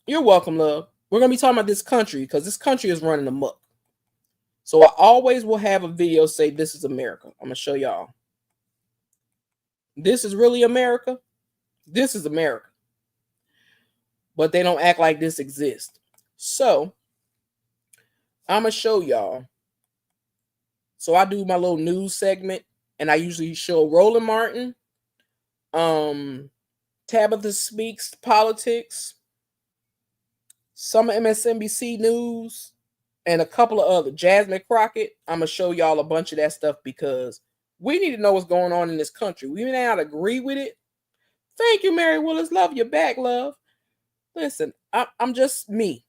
You're welcome, love. We're going to be talking about this country because this country is running amok. So I always will have a video say, this is America. I'm going to show y'all. This is really America. This is America. But they don't act like this exists. So I'm going to show y'all. So I do my little news segment, and I usually show Roland Martin, Tabitha Speaks Politics, some MSNBC News, and a couple of other. Jasmine Crockett. I'm going to show y'all a bunch of that stuff because we need to know what's going on in this country. We may not agree with it. Thank you, Mary Willis. Love you back, love. Listen, I'm just me.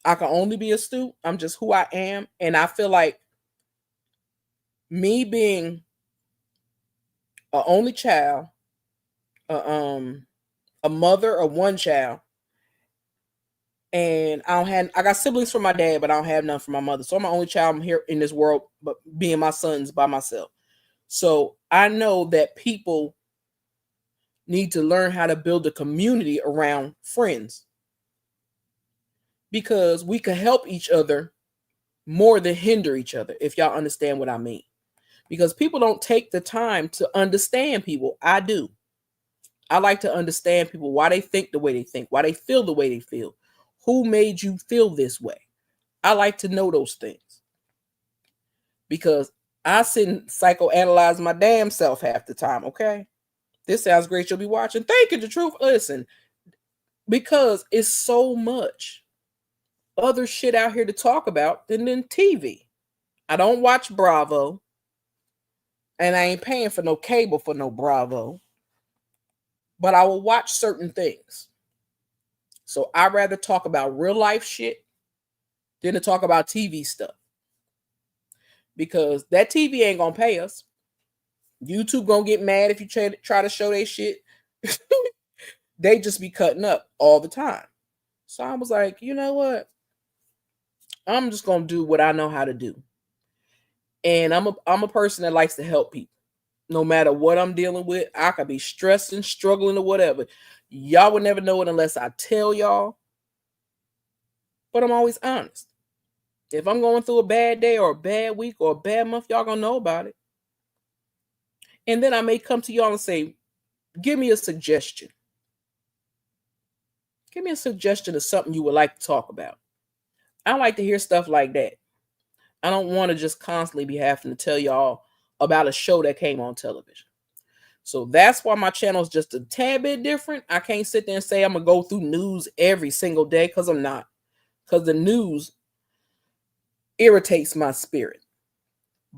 I can only be astute. I'm just who I am. And I feel like me being an only child, a mother of one child, And I got siblings from my dad, but I don't have none from my mother. So I'm the only child here in this world, but being my sons by myself. So I know that people need to learn how to build a community around friends, because we can help each other more than hinder each other, if y'all understand what I mean. Because people don't take the time to understand people. I do. I like to understand people, why they think the way they think, why they feel the way they feel, who made you feel this way. I like to know those things, because I sit and psychoanalyze my damn self half the time. Okay, this sounds great. You'll be watching. Thank you. The truth. Listen, because it's so much other shit out here to talk about than TV. I don't watch Bravo, and I ain't paying for no cable for no Bravo, but I will watch certain things. So I'd rather talk about real life shit than to talk about TV stuff, because that TV ain't gonna pay us. YouTube gonna get mad if you try to show their shit. They just be cutting up all the time. So I was like, you know what? I'm just gonna do what I know how to do. And I'm a person that likes to help people. No matter what I'm dealing with, I could be stressing, struggling, or whatever. Y'all would never know it unless I tell y'all. But I'm always honest. If I'm going through a bad day or a bad week or a bad month, y'all gonna know about it. And then I may come to y'all and say, give me a suggestion. Give me a suggestion of something you would like to talk about. I like to hear stuff like that. I don't want to just constantly be having to tell y'all about a show that came on television. So that's why my channel is just a tad bit different. I can't sit there and say I'm going to go through news every single day, because I'm not. Because the news irritates my spirit.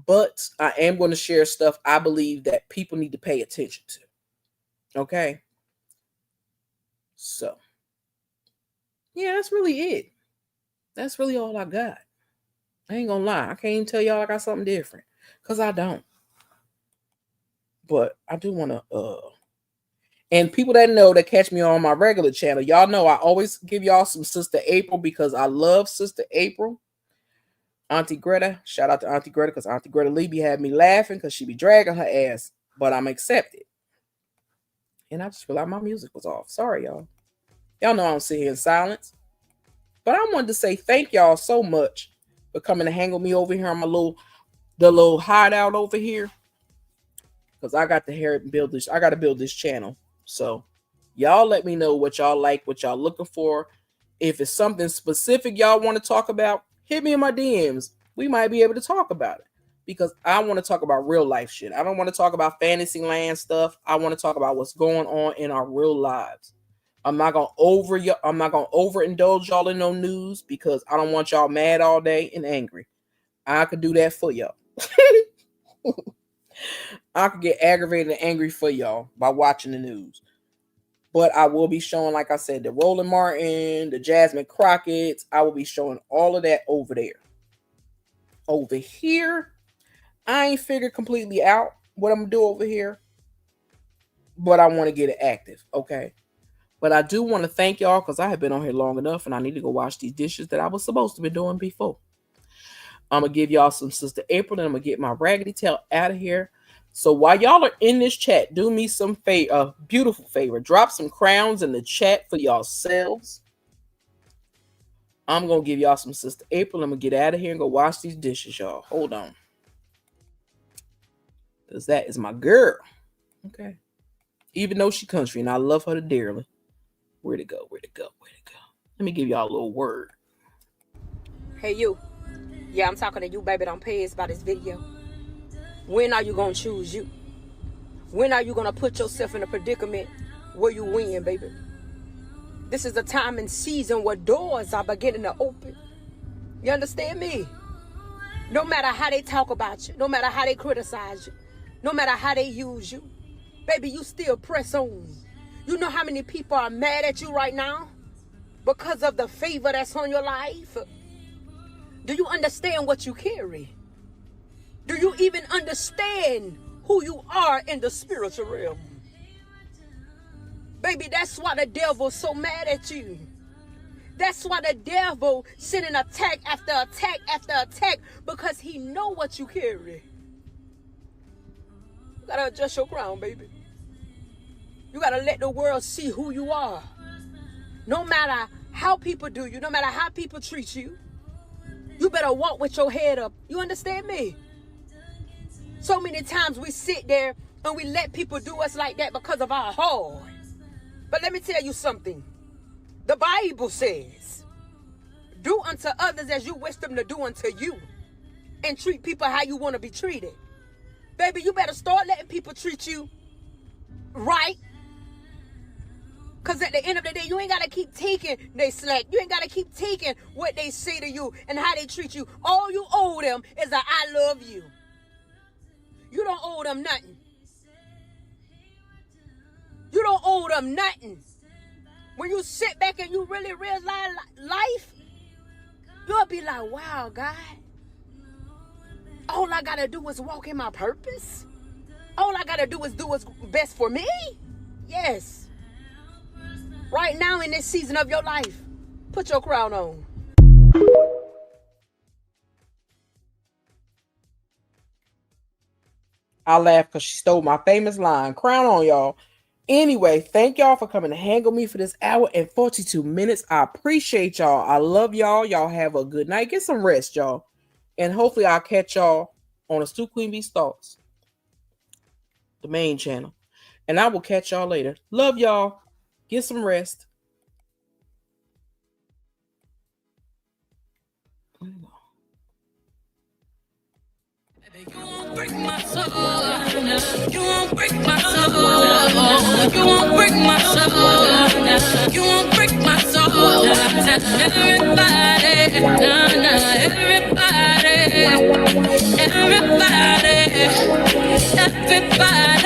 But I am going to share stuff I believe that people need to pay attention to. Okay? So, yeah, that's really it. That's really all I got. I ain't gonna lie. I can't even tell y'all I got something different, because I don't. But I do want to, and people that know, that catch me on my regular channel, y'all know I always give y'all some Sister April, because I love Sister April. Auntie Greta, shout out to Auntie Greta, because Auntie Greta Lee be having me laughing, because she be dragging her ass, but I'm accepted. And I just realized my music was off. Sorry, y'all. Y'all know I don't sit here in silence. But I wanted to say thank y'all so much for coming to hang with me over here on my little hideout over here. Because I got to build this. I got to build this channel. So y'all let me know what y'all like, what y'all looking for. If it's something specific y'all want to talk about, hit me in my DMs. We might be able to talk about it. Because I want to talk about real life shit. I don't want to talk about fantasy land stuff. I want to talk about what's going on in our real lives. I'm not gonna overindulge y'all in no news, because I don't want y'all mad all day and angry. I could do that for y'all. I could get aggravated and angry for y'all by watching the news. But I will be showing, like I said, the Roland Martin, the Jasmine Crockett's. I will be showing all of that over there. Over here, I ain't figured completely out what I'm gonna do over here, but I want to get it active, okay? But I do want to thank y'all, because I have been on here long enough, and I need to go wash these dishes that I was supposed to be doing before. I'm going to give y'all some Sister April, and I'm going to get my raggedy tail out of here. So while y'all are in this chat, do me some beautiful favor. Drop some crowns in the chat for yourselves. I'm going to give y'all some Sister April. I'm going to get out of here and go wash these dishes, y'all. Hold on. Because that is my girl. Okay. Even though she country, and I love her dearly. Where'd it go? Where'd it go? Where'd it go? Let me give y'all a little word. Hey, you. Yeah, I'm talking to you, baby. Don't pay us by this video. When are you going to choose you? When are you going to put yourself in a predicament where you win, baby? This is a time and season where doors are beginning to open. You understand me? No matter how they talk about you, no matter how they criticize you, no matter how they use you, baby, you still press on. You know how many people are mad at you right now because of the favor that's on your life? Do you understand what you carry? Do you even understand who you are in the spiritual realm? Baby, that's why the devil's so mad at you. That's why the devil sending attack after attack after attack, because he know what you carry. You gotta adjust your crown, baby. You gotta let the world see who you are. No matter how people do you, no matter how people treat you, you better walk with your head up. You understand me? So many times we sit there and we let people do us like that because of our heart. But let me tell you something. The Bible says, do unto others as you wish them to do unto you, and treat people how you want to be treated. Baby, you better start letting people treat you right. Because at the end of the day, you ain't got to keep taking they slack. You ain't got to keep taking what they say to you and how they treat you. All you owe them is a I love you. You don't owe them nothing. You don't owe them nothing. When you sit back and you really realize life, you'll be like, wow, God. All I got to do is walk in my purpose. All I got to do is do what's best for me. Yes. Right now in this season of your life, put your crown on. I laugh because she stole my famous line. Crown on, y'all. Anyway, thank y'all for coming to hang with me for this hour and 42 minutes. I appreciate y'all. I love y'all. Y'all have a good night. Get some rest, y'all. And hopefully I'll catch y'all on the Stu Queen Bee's Thoughts, the main channel. And I will catch y'all later. Love y'all. Get some rest. You won't break my soul. You won't break my soul. You won't break my soul. You won't break my soul. Everybody, nah, nah, everybody, everybody, everybody.